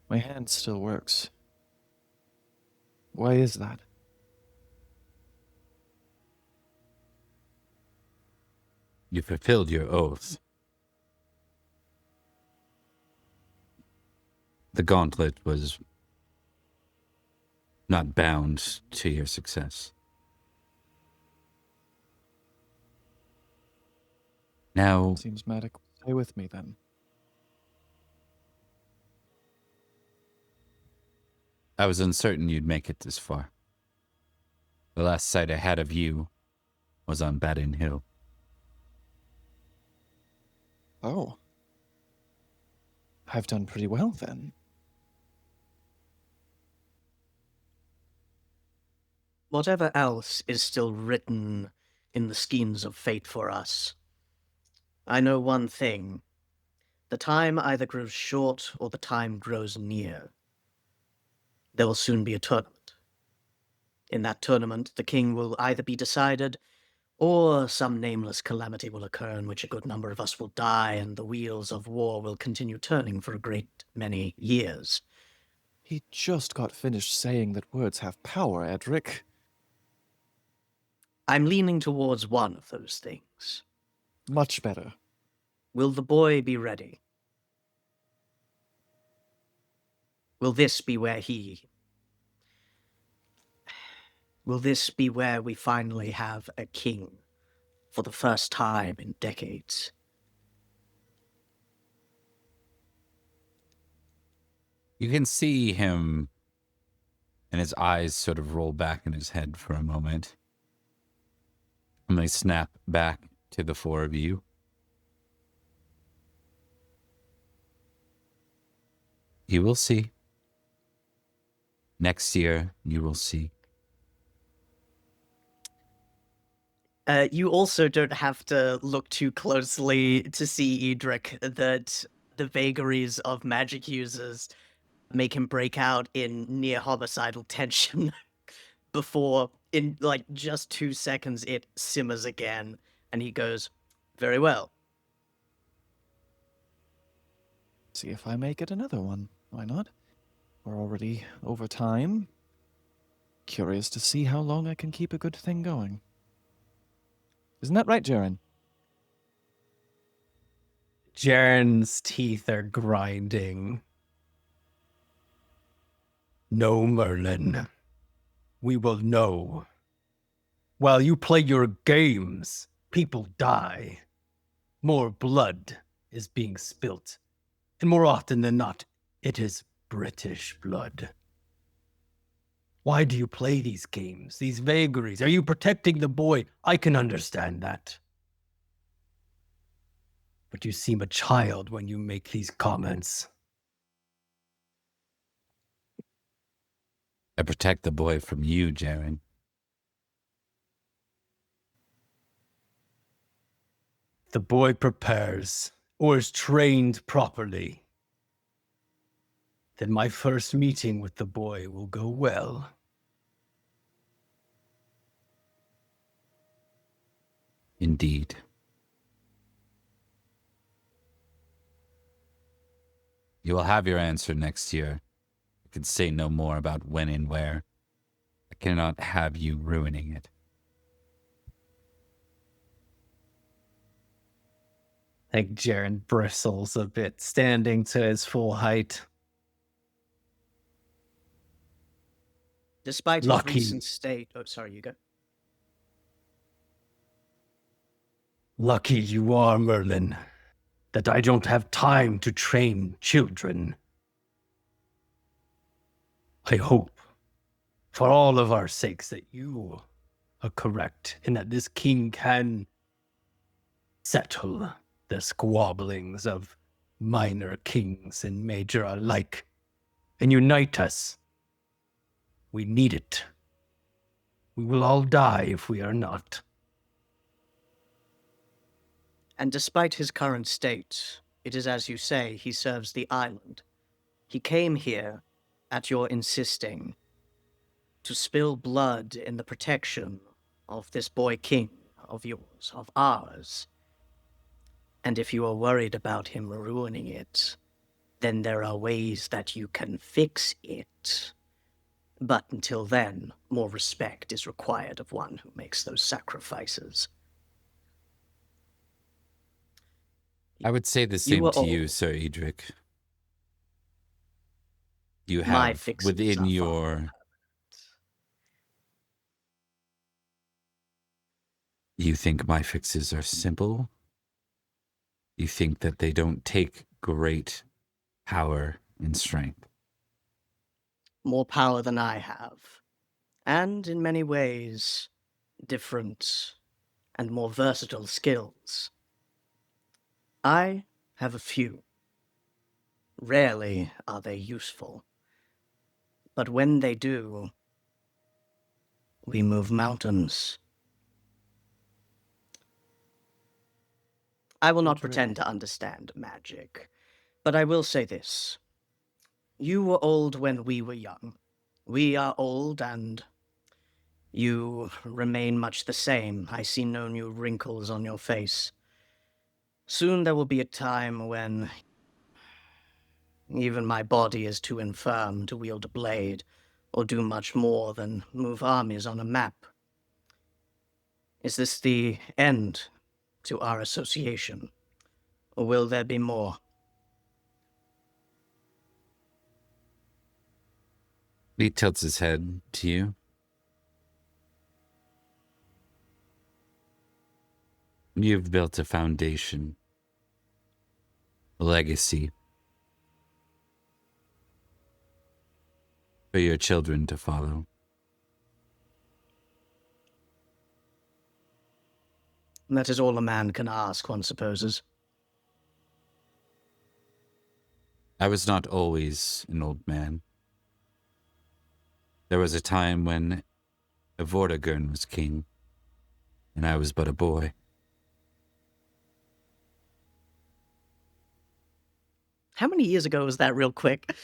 My hand still works. Why is that? You fulfilled your oath. The gauntlet was not bound to your success. Now, Seems Matic will stay with me then. I was uncertain you'd make it this far. The last sight I had of you was on Badin Hill. Oh. I've done pretty well then. Whatever else is still written in the skeins of fate for us, I know one thing. The time either grows short or the time grows near. There will soon be a tournament. In that tournament, the king will either be decided, or some nameless calamity will occur in which a good number of us will die, and the wheels of war will continue turning for a great many years. He just got finished saying that words have power, Edrich. I'm leaning towards one of those things. Much better. Will the boy be ready? Will this be where we finally have a king for the first time in decades? You can see him, and his eyes sort of roll back in his head for a moment. And they snap back to the four of you. You will see. Next year, you will see. You also don't have to look too closely to see, Edrich, that the vagaries of magic users make him break out in near homicidal tension before, in like just 2 seconds, it simmers again, and he goes, "Very well." See if I make it another one. Why not? We're already over time. Curious to see how long I can keep a good thing going. Isn't that right, Jaren? Jaren's teeth are grinding. No, Merlin. We will know. While you play your games, people die. More blood is being spilt. And more often than not, it is British blood. Why do you play these games, these vagaries? Are you protecting the boy? I can understand that. but you seem a child when you make these comments. I protect the boy from you, Jaren. The boy prepares or is trained properly, then my first meeting with the boy will go well. Indeed. You will have your answer next year. I can say no more about when and where. I cannot have you ruining it. I think Jaren bristles a bit, standing to his full height. Despite his Lucky. recent state... Oh, sorry, you go. Lucky you are, Merlin, that I don't have time to train children. I hope, for all of our sakes, that you are correct and that this king can settle the squabblings of minor kings and major alike and unite us. We need it. We will all die if we are not. And despite his current state, it is as you say, he serves the island. He came here, at your insisting, to spill blood in the protection of this boy king of yours, of ours. And if you are worried about him ruining it, then there are ways that you can fix it. But until then, more respect is required of one who makes those sacrifices. I would say the same were to you, old. Sir Edrich. You My have fixes within are far your... You think my fixes are simple? You think that they don't take great power and strength? More power than I have. And in many ways, different and more versatile skills. I have a few. Rarely are they useful. But when they do, we move mountains. I will not pretend to understand magic, but I will say this. You were old when we were young. We are old, and you remain much the same. I see no new wrinkles on your face. Soon there will be a time when even my body is too infirm to wield a blade or do much more than move armies on a map. Is this the end to our association, or will there be more? He tilts his head to you. You've built a foundation, a legacy for your children to follow. And that is all a man can ask, one supposes. I was not always an old man. There was a time when Vortigern was king, and I was but a boy. How many years ago was that, real quick?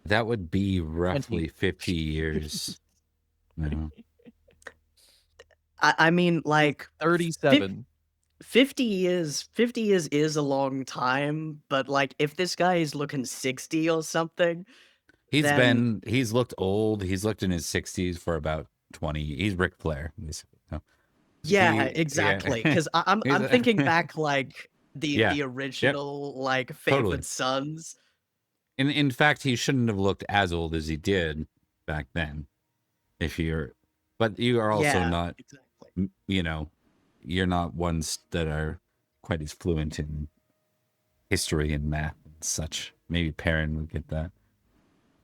That would be roughly 50 years. No. I mean, like, 37. 50 years is a long time, but, like, if this guy is looking 60 or something... He's looked old. He's looked in his 60s for about 20. He's Ric Flair. No. Yeah, exactly. Because I'm thinking back, like, the original, like, Fabled Totally. Sons. In fact, he shouldn't have looked as old as he did back then. But you are also not, exactly. You're not ones that are quite as fluent in history and math and such. Maybe Perin would get that.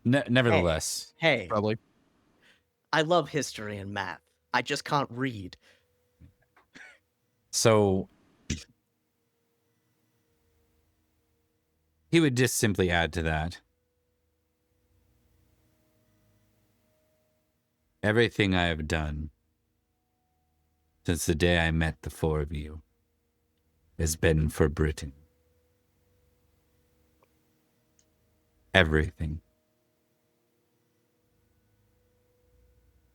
Nevertheless. Hey, Probably. I love history and math. I just can't read. So He would just simply add to that. Everything I have done since the day I met the four of you has been for Britain. Everything.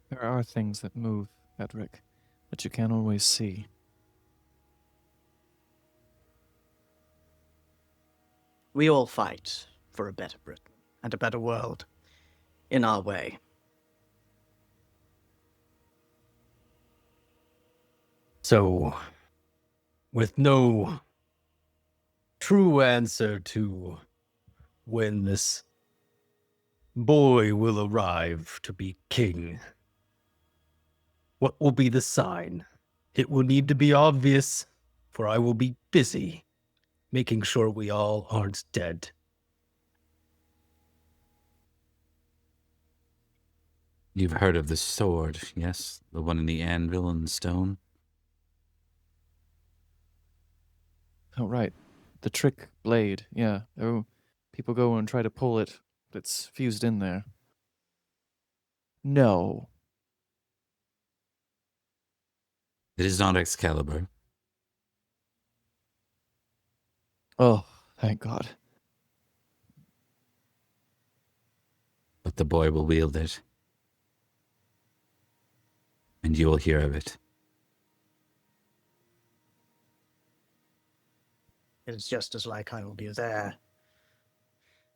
There are things that move, Edrich, but you can't always see. We all fight for a better Britain and a better world in our way. So, with no true answer to when this boy will arrive to be king, what will be the sign? It will need to be obvious, for I will be busy making sure we all aren't dead. You've heard of the sword, yes? The one in the anvil and stone? Oh, right. The trick blade, yeah. Oh, people go and try to pull it, but it's fused in there. No. It is not Excalibur. Oh, thank God. But the boy will wield it. And you will hear of it. It is just as like I will be there.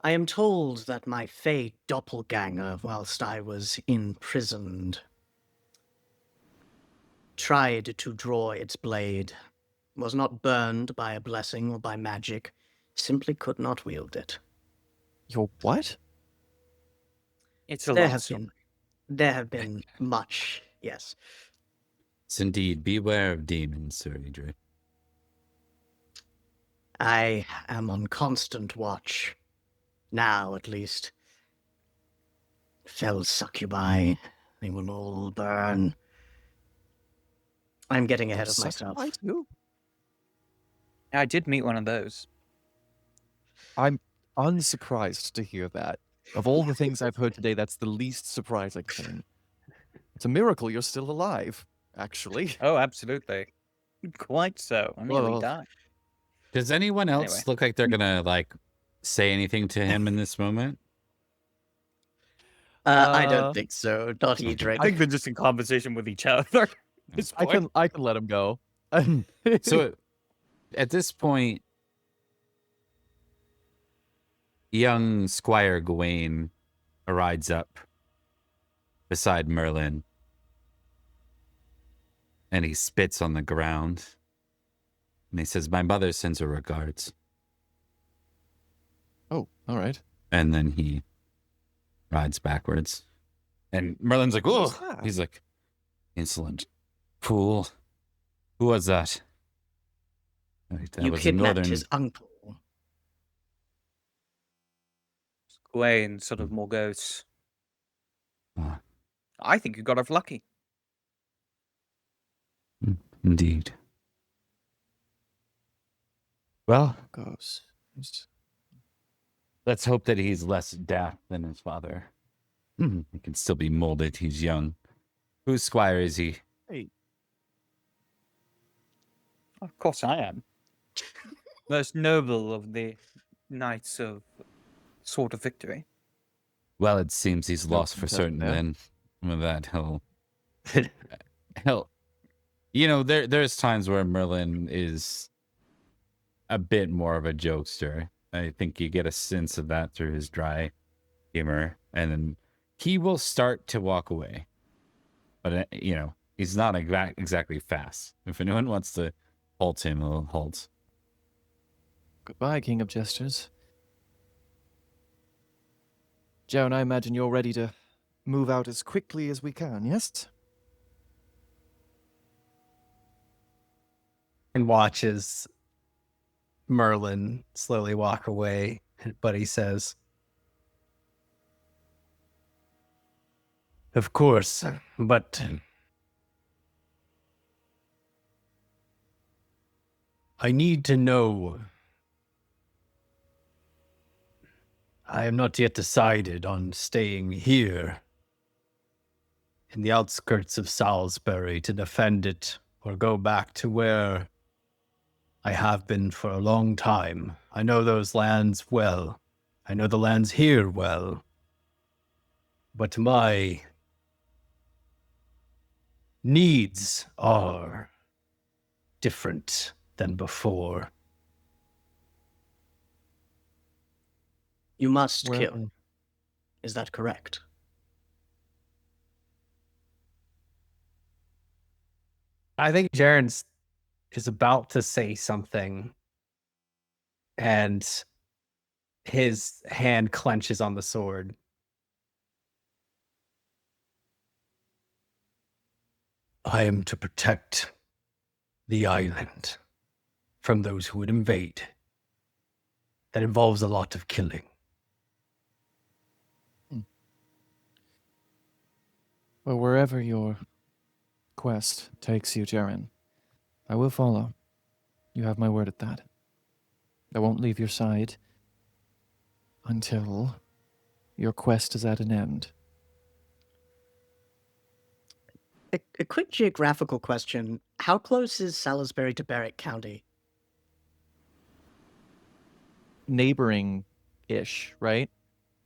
I am told that my fey doppelganger, whilst I was imprisoned, tried to draw its blade, was not burned by a blessing or by magic, simply could not wield it. Your what? It's a There love have story. been much, yes. Yes, indeed, beware of demons, Sir Idrisich. I am on constant watch. Now, at least. Fell succubi. They will all burn. I'm getting ahead of myself. I too? I did meet one of those. I'm unsurprised to hear that. Of all the things I've heard today, that's the least surprising thing. It's a miracle you're still alive, actually. Oh, absolutely. Quite so. I nearly Whoa. died. Does anyone else Anyway. look like they're gonna, like, say anything to him in this moment? I don't think so. Not Edrich. I think they're just in conversation with each other. At this I point. can let him go. So, at this point, young Squire Gawain rides up beside Merlin, and he spits on the ground, and he says, "My mother sends her regards." Oh, all right. And then he rides backwards, and Merlin's like, Who's "Oh!" that? He's like, "Insolent fool! Who was that?" Right, that You was a kidnapped northern. his uncle. Gawain sort of more goes, Ah, I think you got off lucky. indeed. Well, Goes. let's hope that he's less daft than his father. He can still be molded. He's young. Whose squire is he? Of course I am. Most noble of the knights of Sword of Victory. Well, it seems he's No lost for contest certain there. then. With that, he'll, you know, there's times where Merlin is a bit more of a jokester. I think you get a sense of that through his dry humor, and then he will start to walk away. But, you know, he's not exactly fast. If anyone wants to halt him, he'll halt. Goodbye, King of Jesters. Joan, I imagine you're ready to move out as quickly as we can, yes? And watches Merlin slowly walk away, but he says, "Of course, but I need to know I am not yet decided on staying here in the outskirts of Salisbury to defend it or go back to where I have been for a long time. I know those lands well. I know the lands here well. But my needs are different than before. You must Where- kill. Is that correct? I think Jaren is about to say something, and his hand clenches on the sword. I am to protect the island from those who would invade. That involves a lot of killing. Well, wherever your quest takes you, Jaren, I will follow. You have my word at that. I won't leave your side until your quest is at an end. A quick geographical question. How close is Salisbury to Berwick County? Neighboring-ish, right?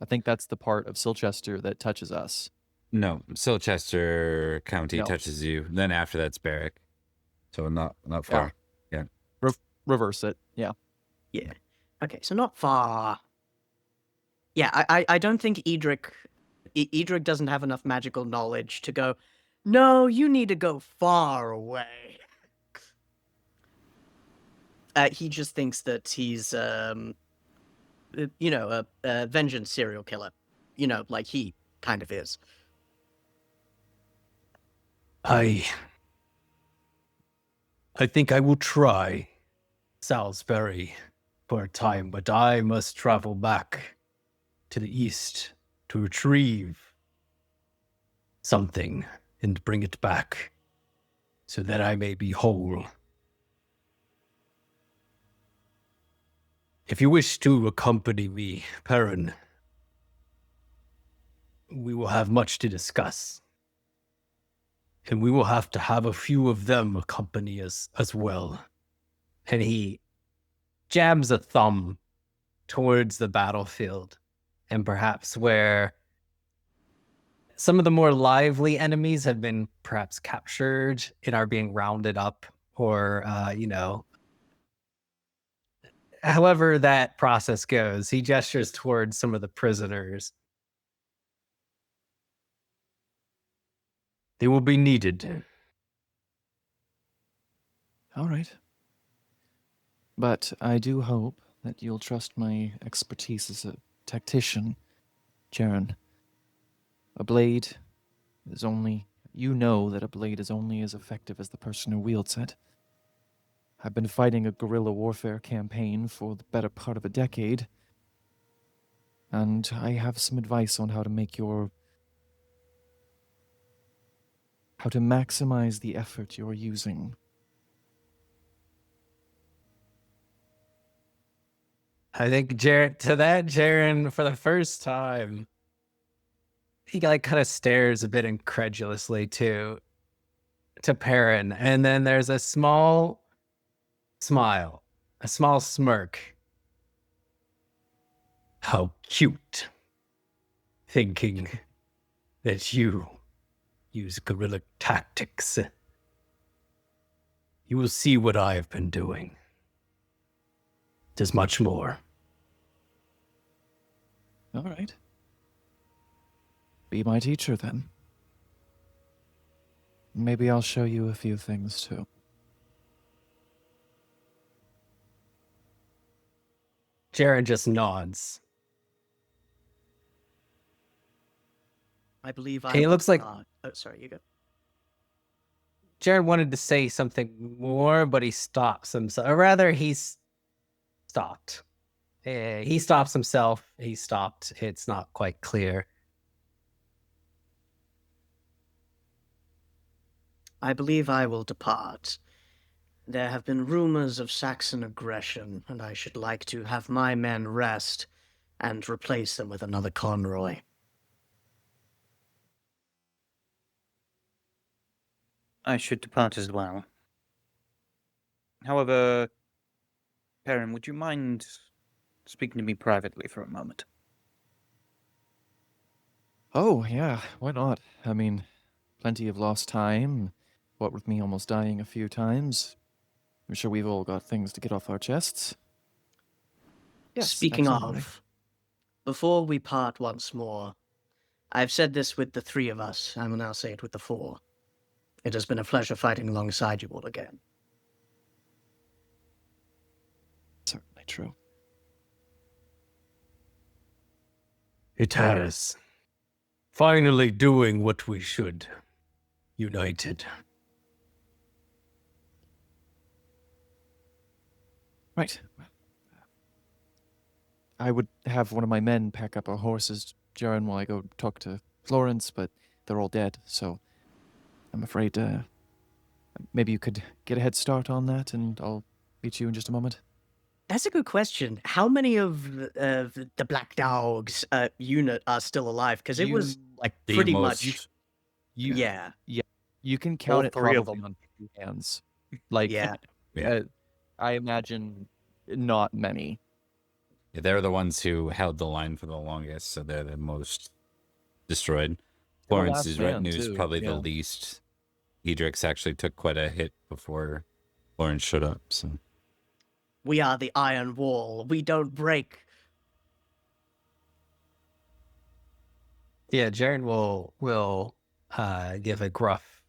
I think that's the part of Silchester that touches us. No, Silchester County No. touches you. Then after that's Berwick. So not far. Yeah. Reverse it, yeah. Yeah. Okay, so not far. Yeah, I don't think Edrich doesn't have enough magical knowledge to go, no, you need to go far away. He just thinks that he's, a vengeance serial killer. Like he kind of is. I think I will try Salisbury for a time, but I must travel back to the east to retrieve something and bring it back so that I may be whole. If you wish to accompany me, Perin, we will have much to discuss. And we will have to have a few of them accompany us as well. And he jabs a thumb towards the battlefield, and perhaps where some of the more lively enemies have been perhaps captured and are being rounded up, or, however that process goes. He gestures towards some of the prisoners. They will be needed. All right. But I do hope that you'll trust my expertise as a tactician, Jaren. A blade is only... You know that a blade is only as effective as the person who wields it. I've been fighting a guerrilla warfare campaign for the better part of a decade, and I have some advice on how to maximize the effort you're using. I think Jaren, for the first time, he kind of stares a bit incredulously to Perin, and then there's a small smile, a small smirk. How cute, thinking that you use guerrilla tactics. You will see what I have been doing. There's much more. All right. Be my teacher, then. Maybe I'll show you a few things, too. Jaren just nods. I believe Okay, it looks like- Oh, sorry, you go. Jaren wanted to say something more, but he stops himself. Or rather, he's stopped. He stops himself. He stopped. It's not quite clear. I believe I will depart. There have been rumors of Saxon aggression, and I should like to have my men rest and replace them with another Conroy. I should depart as well. However, Perin, would you mind speaking to me privately for a moment? Oh, yeah, why not? I mean, plenty of lost time. What with me almost dying a few times. I'm sure we've all got things to get off our chests. Yes, Speaking absolutely. of, before we part once more, I've said this with the three of us, I will now say it with the four. It has been a pleasure fighting alongside you all again. Certainly true. It has. Finally doing what we should. United. Right. I would have one of my men pack up our horses, Jaren, while I go talk to Florence, but they're all dead, so I'm afraid maybe you could get a head start on that, and I'll meet you in just a moment. That's a good question. How many of the Black Dog's unit are still alive? Because it was like the pretty most- much... You, Yeah, you can count it three of probably them. on two hands. Like, yeah. I imagine not many. Yeah, they're the ones who held the line for the longest, so they're the most destroyed. They're the Florence's last man, retinue is too, probably the yeah. least. Edrich actually took quite a hit before Florence showed up. So We are the Iron Wall. We don't break. Yeah, Jaren will give a gruff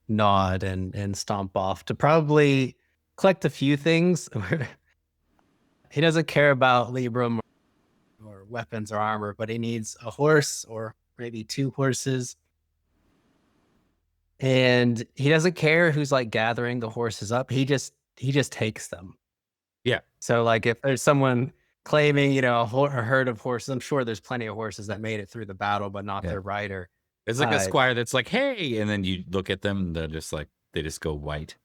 nod and stomp off to probably collect a few things. He doesn't care about Libram or weapons or armor, but he needs a horse or maybe two horses. And he doesn't care who's like gathering the horses up. He just takes them. Yeah. So like if there's someone claiming, a herd of horses, I'm sure there's plenty of horses that made it through the battle, but not Yeah. their rider. there's like a squire that's like, "Hey," and then you look at them, and they're just like they just go white.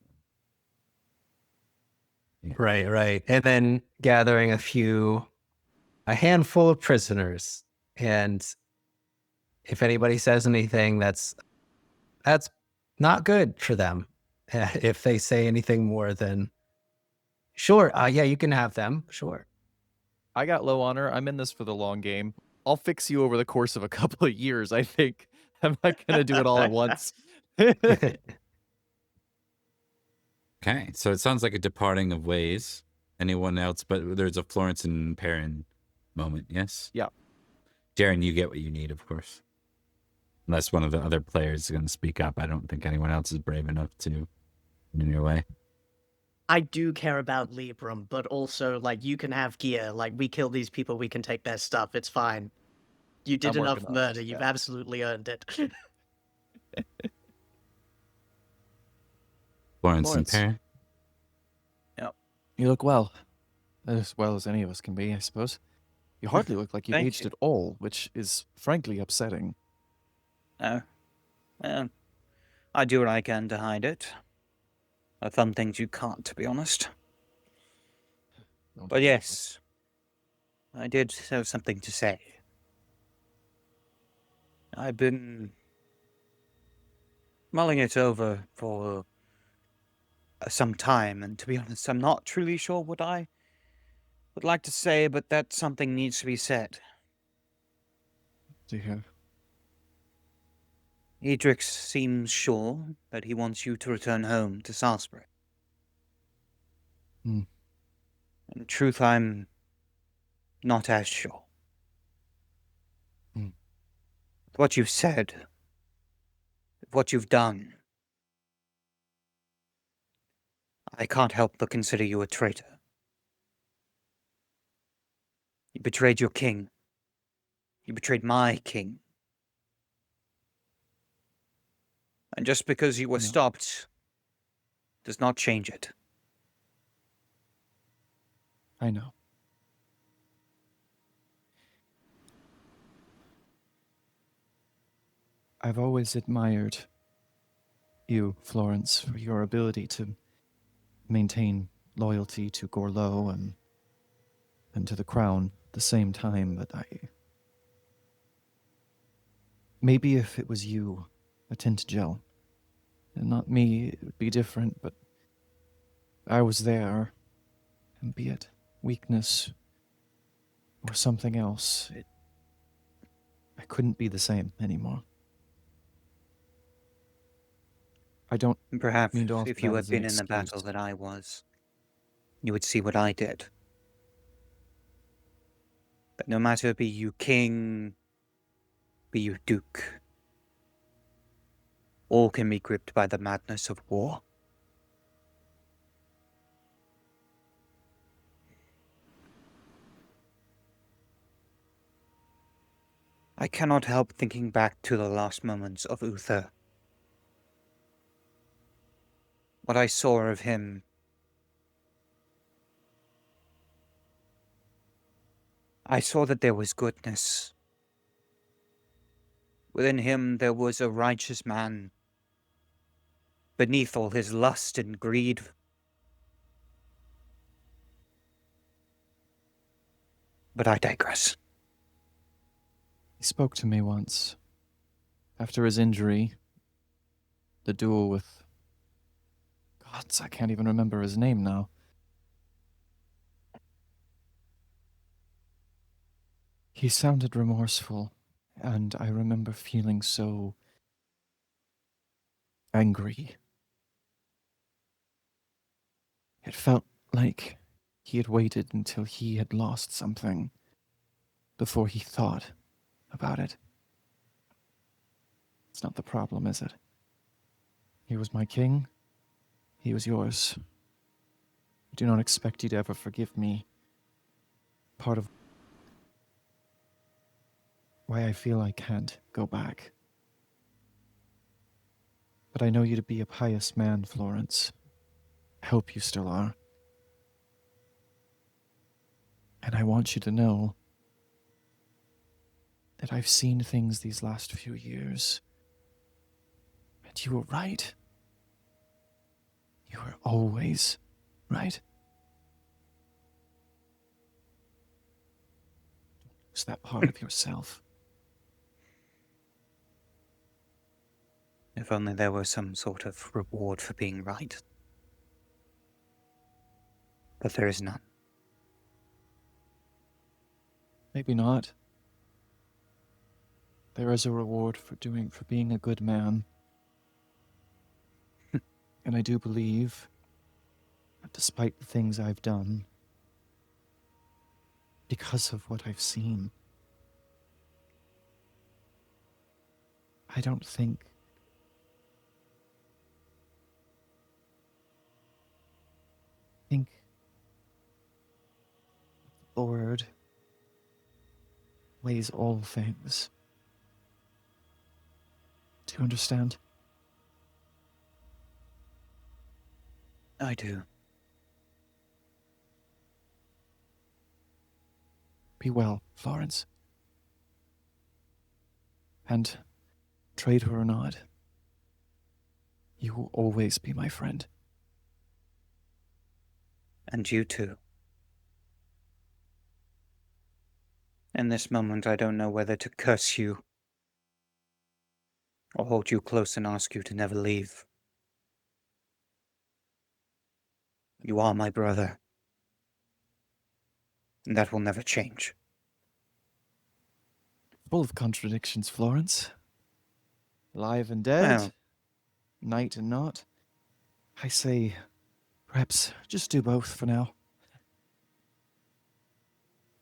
Right. And then gathering a handful of prisoners. And if anybody says anything, that's not good for them. If they say anything more than, sure, yeah, you can have them, sure. I got low honor. I'm in this for the long game. I'll fix you over the course of a couple of years, I think. I'm not going to do it all at once. Okay, so it sounds like a departing of ways. Anyone else? But there's a Florence and Perin moment. Yes. Yeah. Jaren, you get what you need, of course. Unless one of the other players is going to speak up, I don't think anyone else is brave enough to get in your way. I do care about Libram, but also, like, you can have gear. Like, we kill these people, we can take their stuff. It's fine. You did I'm enough working on it, murder. You've yeah. absolutely earned it. Florence and Florence. Perin. You look well. As well as any of us can be, I suppose. You hardly look like you Thank aged you. at all, which is frankly upsetting. No. I do what I can to hide it. Some things you can't, to be honest. Don't But worry. yes, I did have something to say. I've been mulling it over for some time, and to be honest, I'm not truly sure what I would like to say, but that something needs to be said. To hear. Edrich seems sure that he wants you to return home to Salisbury. Hmm. In truth, I'm not as sure. Hmm. What you've said, what you've done, I can't help but consider you a traitor. You betrayed your king. You betrayed my king. And just because you were No. stopped does not change it. I know. I've always admired you, Florence, for your ability to maintain loyalty to Gorlo and to the crown. the same time, but maybe if it was you, a tint gel, and not me, it would be different, but I was there, and be it weakness or something else, I couldn't be the same anymore. I don't Perhaps mean to offer if you that had as an been in the battle excuse. that I was, you would see what I did. But no matter be you king, be you duke, all can be gripped by the madness of war. I cannot help thinking back to the last moments of Uther. What I saw of him, I saw that there was goodness. Within him there was a righteous man. Beneath all his lust and greed. But I digress. He spoke to me once. After his injury, the duel with... Gods, I can't even remember his name now. He sounded remorseful, and I remember feeling so angry. It felt like he had waited until he had lost something before he thought about it. It's not the problem, is it? He was my king. He was yours. I do not expect you to ever forgive me. Part of why I feel I can't go back. But I know you to be a pious man, Florence. I hope you still are. And I want you to know that I've seen things these last few years. And you were right. You were always right. Don't lose that part of yourself. If only there were some sort of reward for being right. But there is none. Maybe not. There is a reward for being a good man. And I do believe that despite the things I've done, because of what I've seen, I don't think the Lord weighs all things. Do you understand? I do. Be well, Florence. And, traitor or not, you will always be my friend. And you too. In this moment, I don't know whether to curse you or hold you close and ask you to never leave. You are my brother, and that will never change. Full of contradictions, Florence. Alive and dead, Well, night and not. I say, perhaps just do both for now.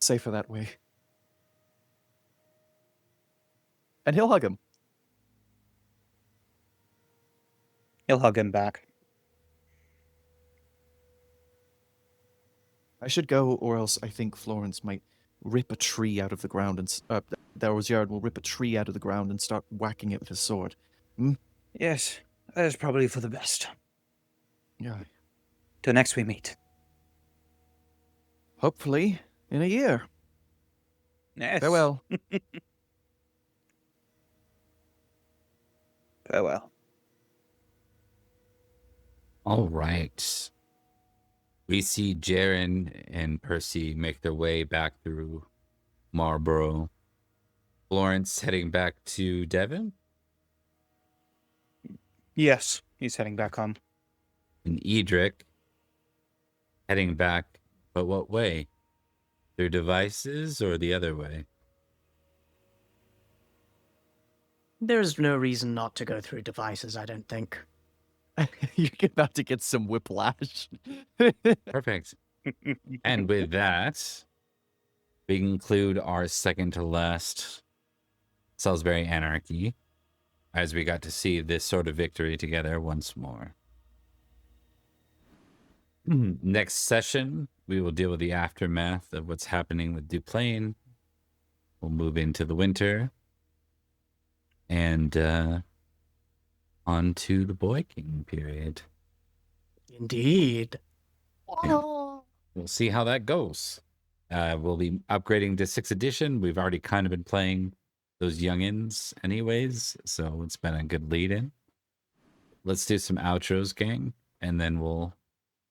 Safer that way. And he'll hug him. he'll hug him back. I should go, or else I think Florence might rip a tree out of the ground and Yard will rip a tree out of the ground and start whacking it with his sword. Hmm? Yes, that is probably for the best. Yeah. Till next we meet. Hopefully, in a year. Yes. Farewell. Farewell. All right. We see Jaren and Percy make their way back through Marlborough. Florence heading back to Devon. Yes, he's heading back home. And Edrich heading back, but what way? Through devices or the other way? There's no reason not to go through devices, I don't think. You're about to get some whiplash. Perfect. And with that, we conclude our second to last Salisbury Anarchy, as we got to see this sort of victory together once more. Next session, we will deal with the aftermath of what's happening with Duplain. We'll move into the winter and on to the Boy King period. Indeed. We'll see how that goes. We'll be upgrading to 6th edition. We've already kind of been playing those youngins anyways, so it's been a good lead-in. Let's do some outros, gang, and then we'll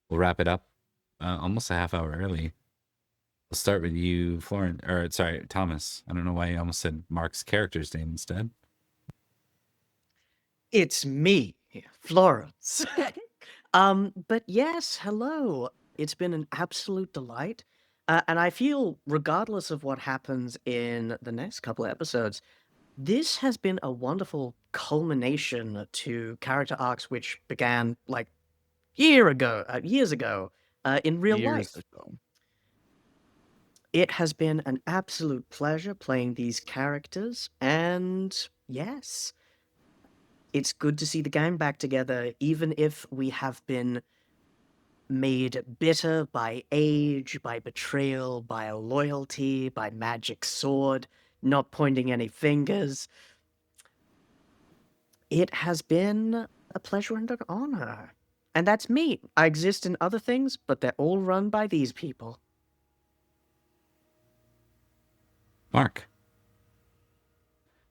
wrap it up almost a half hour early. We'll start with you, Florence, or sorry, Thomas. I don't know why I almost said Mark's character's name instead. It's me, Florence. But yes, hello. It's been an absolute delight. And I feel, regardless of what happens in the next couple of episodes, this has been a wonderful culmination to character arcs which began like years ago, in real life. ago. It has been an absolute pleasure playing these characters, and yes, it's good to see the gang back together, even if we have been made bitter by age, by betrayal, by loyalty, by magic sword, not pointing any fingers. It has been a pleasure and an honor. And that's me. I exist in other things, but they're all run by these people. Mark.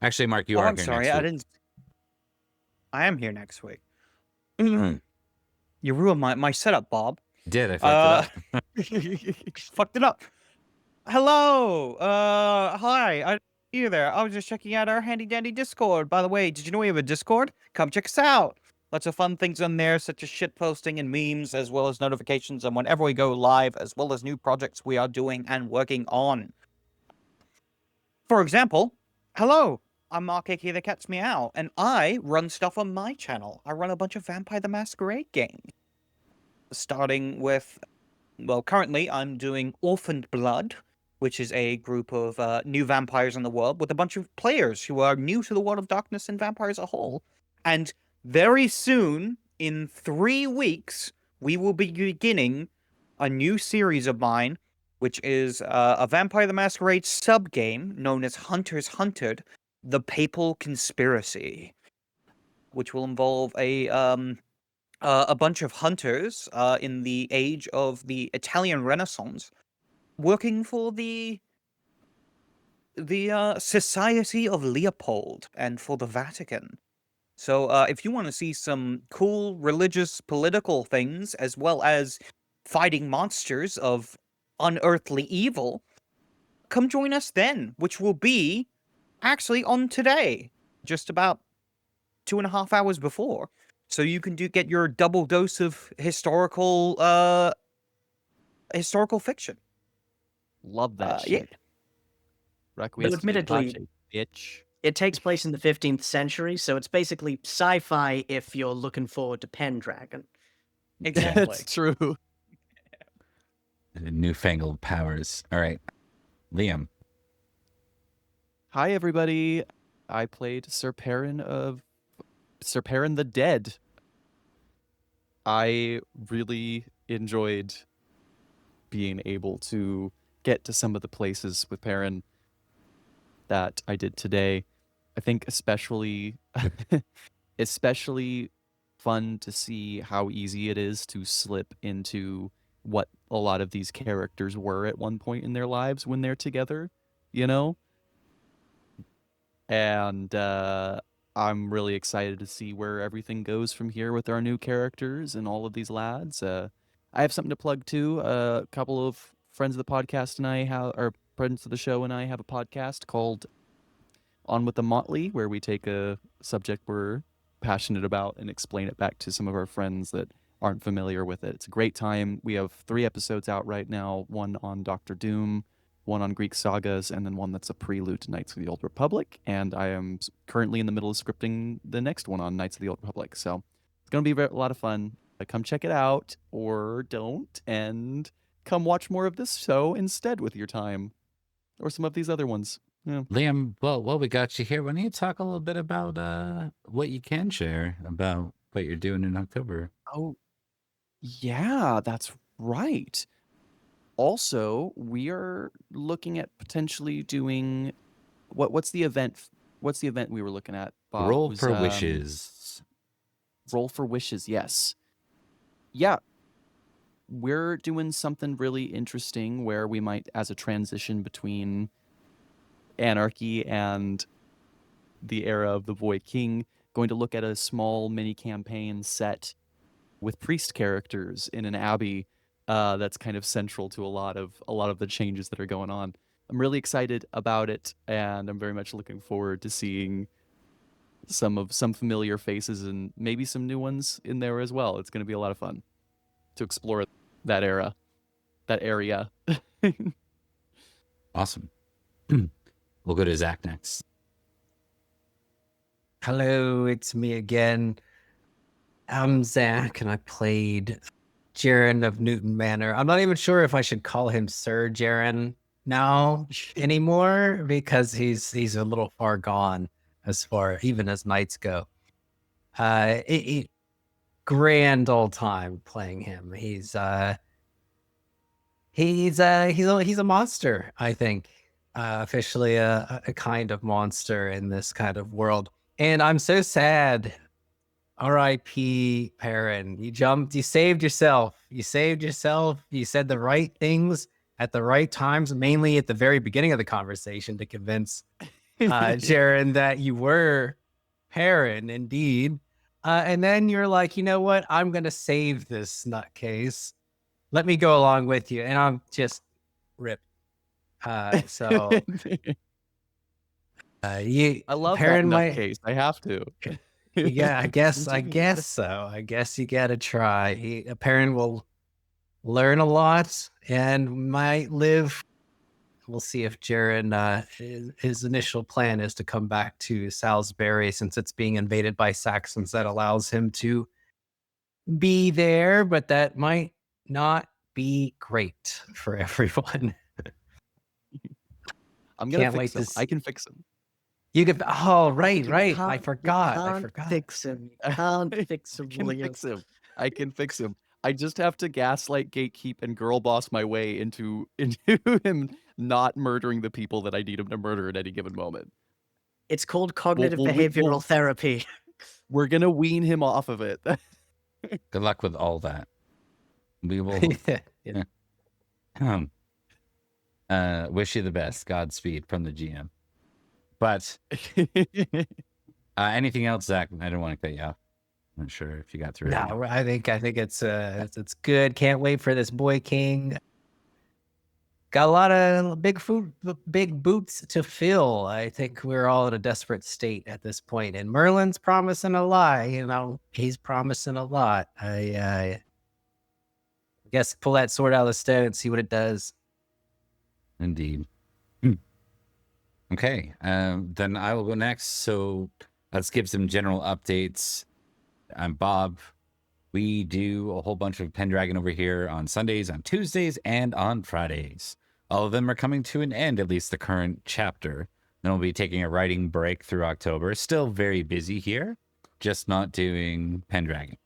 Actually, Mark, you Oh, are I'm here sorry, next I week. didn't. I am here next week. You ruined my setup, Bob. Did I fucked it up? Fucked it up. Hello. Hi. I you there. I was just checking out our handy dandy Discord. By the way, did you know we have a Discord? Come check us out. Lots of fun things on there, such as shit posting and memes, as well as notifications on whenever we go live, as well as new projects we are doing and working on. For example, hello. I'm Mark, aka The Cat's Meow, and I run stuff on my channel. I run a bunch of Vampire the Masquerade games. Starting with, well, currently I'm doing Orphaned Blood, which is a group of new vampires in the world with a bunch of players who are new to the world of darkness and vampires as a whole. And very soon, in 3 weeks, we will be beginning a new series of mine, which is a Vampire the Masquerade sub-game known as Hunter's Hunted, The Papal Conspiracy, which will involve a bunch of hunters in the age of the Italian Renaissance working for the Society of Leopold and for the Vatican. So if you want to see some cool religious political things as well as fighting monsters of unearthly evil, come join us then, which will be actually on today, just about 2.5 hours before. So you can get your double dose of historical fiction. Love that Yeah. shit. Requiem admittedly, bitch. it takes place in the 15th century, so it's basically sci-fi if you're looking forward to Pendragon. Exactly. That's true. Newfangled powers. All right. Liam. Hi, everybody. I played Sir Perin the Dead. I really enjoyed being able to get to some of the places with Perin that I did today. I think especially fun to see how easy it is to slip into what a lot of these characters were at one point in their lives when they're together, you know? And I'm really excited to see where everything goes from here with our new characters and all of these lads. I have something to plug too. A couple of friends of the podcast and I are friends of the show and I have a podcast called On with the Motley, where we take a subject we're passionate about and explain it back to some of our friends that aren't familiar with it. It's a great time. We have 3 episodes out right now, one on Doctor Doom, one on Greek sagas, and then one that's a prelude to Knights of the Old Republic. And I am currently in the middle of scripting the next one on Knights of the Old Republic. So it's going to be a lot of fun. Come check it out, or don't, and come watch more of this show instead with your time, or some of these other ones. Yeah. Liam, well, we got you here. Why don't you talk a little bit about what you can share about what you're doing in October? Oh, yeah, that's right. Also, we are looking at potentially doing what's the event? What's the event we were looking at, Bob? It Roll was, for wishes. Roll for wishes, yes. Yeah. We're doing something really interesting where we might, as a transition between Anarchy and the era of the Void King, going to look at a small mini campaign set with priest characters in an abbey that's kind of central to a lot of the changes that are going on. I'm really excited about it, and I'm very much looking forward to seeing some familiar faces and maybe some new ones in there as well. It's going to be a lot of fun to explore that area. Awesome. We'll go to Zach next. Hello, it's me again. I'm Zach, and I played Jaren of Newton Manor. I'm not even sure if I should call him Sir Jaren now anymore, because he's a little far gone as far even as knights go. Grand old time playing him. He's a monster, I think. Officially a kind of monster in this kind of world. And I'm so sad. R.I.P. Perin. You saved yourself. You said the right things at the right times, mainly at the very beginning of the conversation to convince Jaren that you were Perin indeed. And then you're like, you know what? I'm going to save this nutcase. Let me go along with you. And I'm just ripped. So I love Perin that nutcase. I have to. Yeah, I guess so. I guess you gotta try. Perin will learn a lot and might live. We'll see if Jaren, his initial plan is to come back to Salisbury since it's being invaded by Saxons. That allows him to be there, but that might not be great for everyone. I'm gonna Can't fix wait him. I can fix him. You could. Oh, right. You I can't- forgot. You I can't forgot. fix him. You can't fix him, I can William. fix him. I can fix him. I just have to gaslight, gatekeep, and girl boss my way into him not murdering the people that I need him to murder at any given moment. It's called cognitive we'll- behavioral therapy. We're gonna wean him off of it. Good luck with all that. We will wish you the best. Godspeed from the GM. But anything else, Zach? I don't want to cut you off. I'm not sure if you got through it. No, I think it's good. Can't wait for this Boy King. Got a lot of big boots to fill. I think we're all in a desperate state at this point. And Merlin's promising a lot. You know, he's promising a lot. I guess pull that sword out of the stone and see what it does. Indeed. Okay, then I will go next. So let's give some general updates. I'm Bob. We do a whole bunch of Pendragon over here on Sundays, on Tuesdays, and on Fridays. All of them are coming to an end, at least the current chapter. Then we'll be taking a writing break through October. Still very busy here, just not doing Pendragon.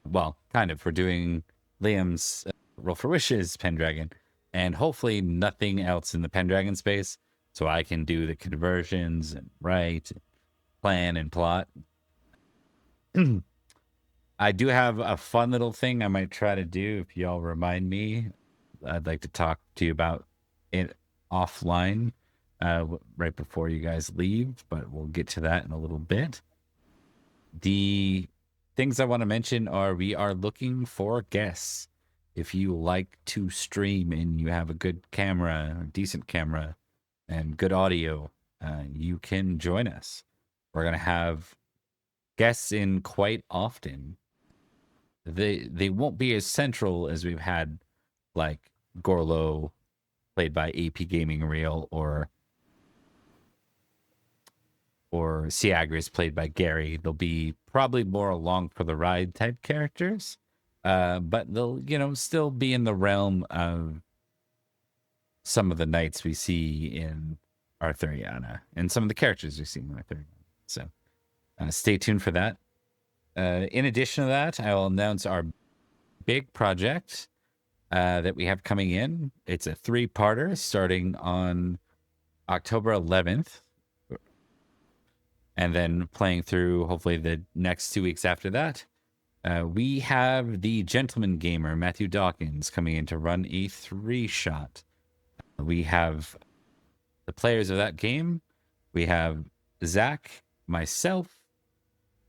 Well, kind of. We're doing Liam's Roll for Wishes Pendragon, and hopefully nothing else in the Pendragon space, so I can do the conversions and write, plan, and plot. I do have a fun little thing I might try to do if y'all remind me. I'd like to talk to you about it offline right before you guys leave, but we'll get to that in a little bit. The things I want to mention are we are looking for guests. if you like to stream and you have a good camera, a decent camera, and good audio, you can join us. We're going to have guests in quite often. They won't be as central as we've had, like Gorlo, played by AP Gaming Real, or Siagris, played by Gary. They'll be probably more along for the ride type characters, but they'll, still be in the realm of some of the knights we see in Arthuriana and some of the characters we see in Arthuriana. So stay tuned for that. In addition to that, I will announce our big project that we have coming in. It's a 3-parter starting on October 11th. And then playing through, hopefully, the next 2 weeks after that. We have the gentleman gamer, Matthew Dawkins, coming in to run a 3-shot. We have the players of that game. We have Zach, myself,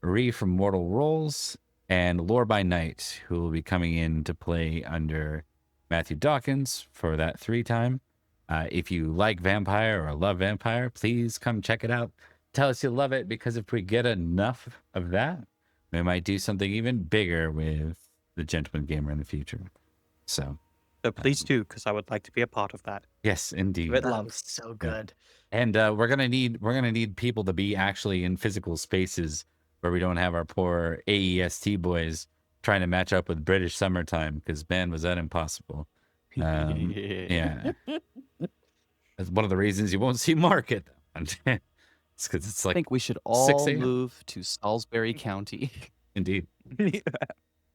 Ree from Mortal Rolls, and Lore by Night, who will be coming in to play under Matthew Dawkins for that 3 time. If you like Vampire or love Vampire, please come check it out. Tell us you love it, because if we get enough of that, we might do something even bigger with the Gentleman Gamer in the future. So please do, because I would like to be a part of that. yes, indeed. With That love. was so good. And we're gonna need people to be actually in physical spaces where we don't have our poor AEST boys trying to match up with British summertime, because man, was that impossible. Yeah, that's one of the reasons you won't see Mark at that one. It's because it's I like think we should 6 all a.m. move to Salisbury County. Indeed.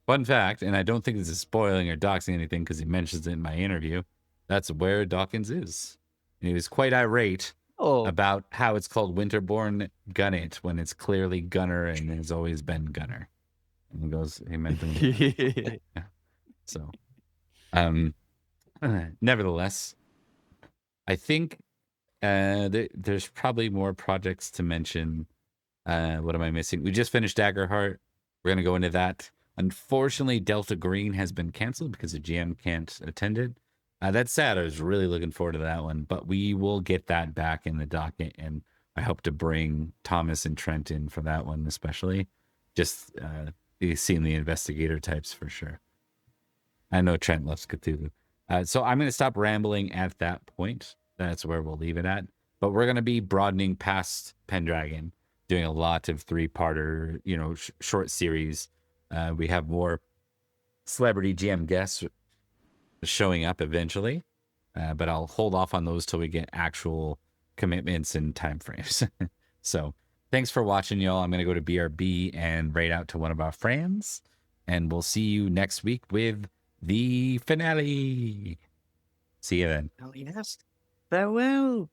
Fun fact, and I don't think this is spoiling or doxing anything because he mentions it in my interview. That's where Dawkins is. And he was quite irate about how it's called Winterbourne Gunnet when it's clearly Gunner and has always been Gunner. And he goes, he meant to. Yeah. So, nevertheless, I think there's probably more projects to mention. What am I missing? We just finished Daggerheart. We're going to go into that. Unfortunately, Delta Green has been canceled because the GM can't attend it. That's sad. I was really looking forward to that one, but we will get that back in the docket, and I hope to bring Thomas and Trent in for that one, especially. Just seeing the investigator types for sure. I know Trent loves Cthulhu. So I'm going to stop rambling at that point. That's where we'll leave it at. But we're going to be broadening past Pendragon, doing a lot of 3-parter, short series. We have more celebrity GM guests showing up eventually, but I'll hold off on those till we get actual commitments and timeframes. So thanks for watching, y'all. I'm going to go to BRB and raid out to one of our friends, and we'll see you next week with the finale. See you then. Oh, yes. Farewell.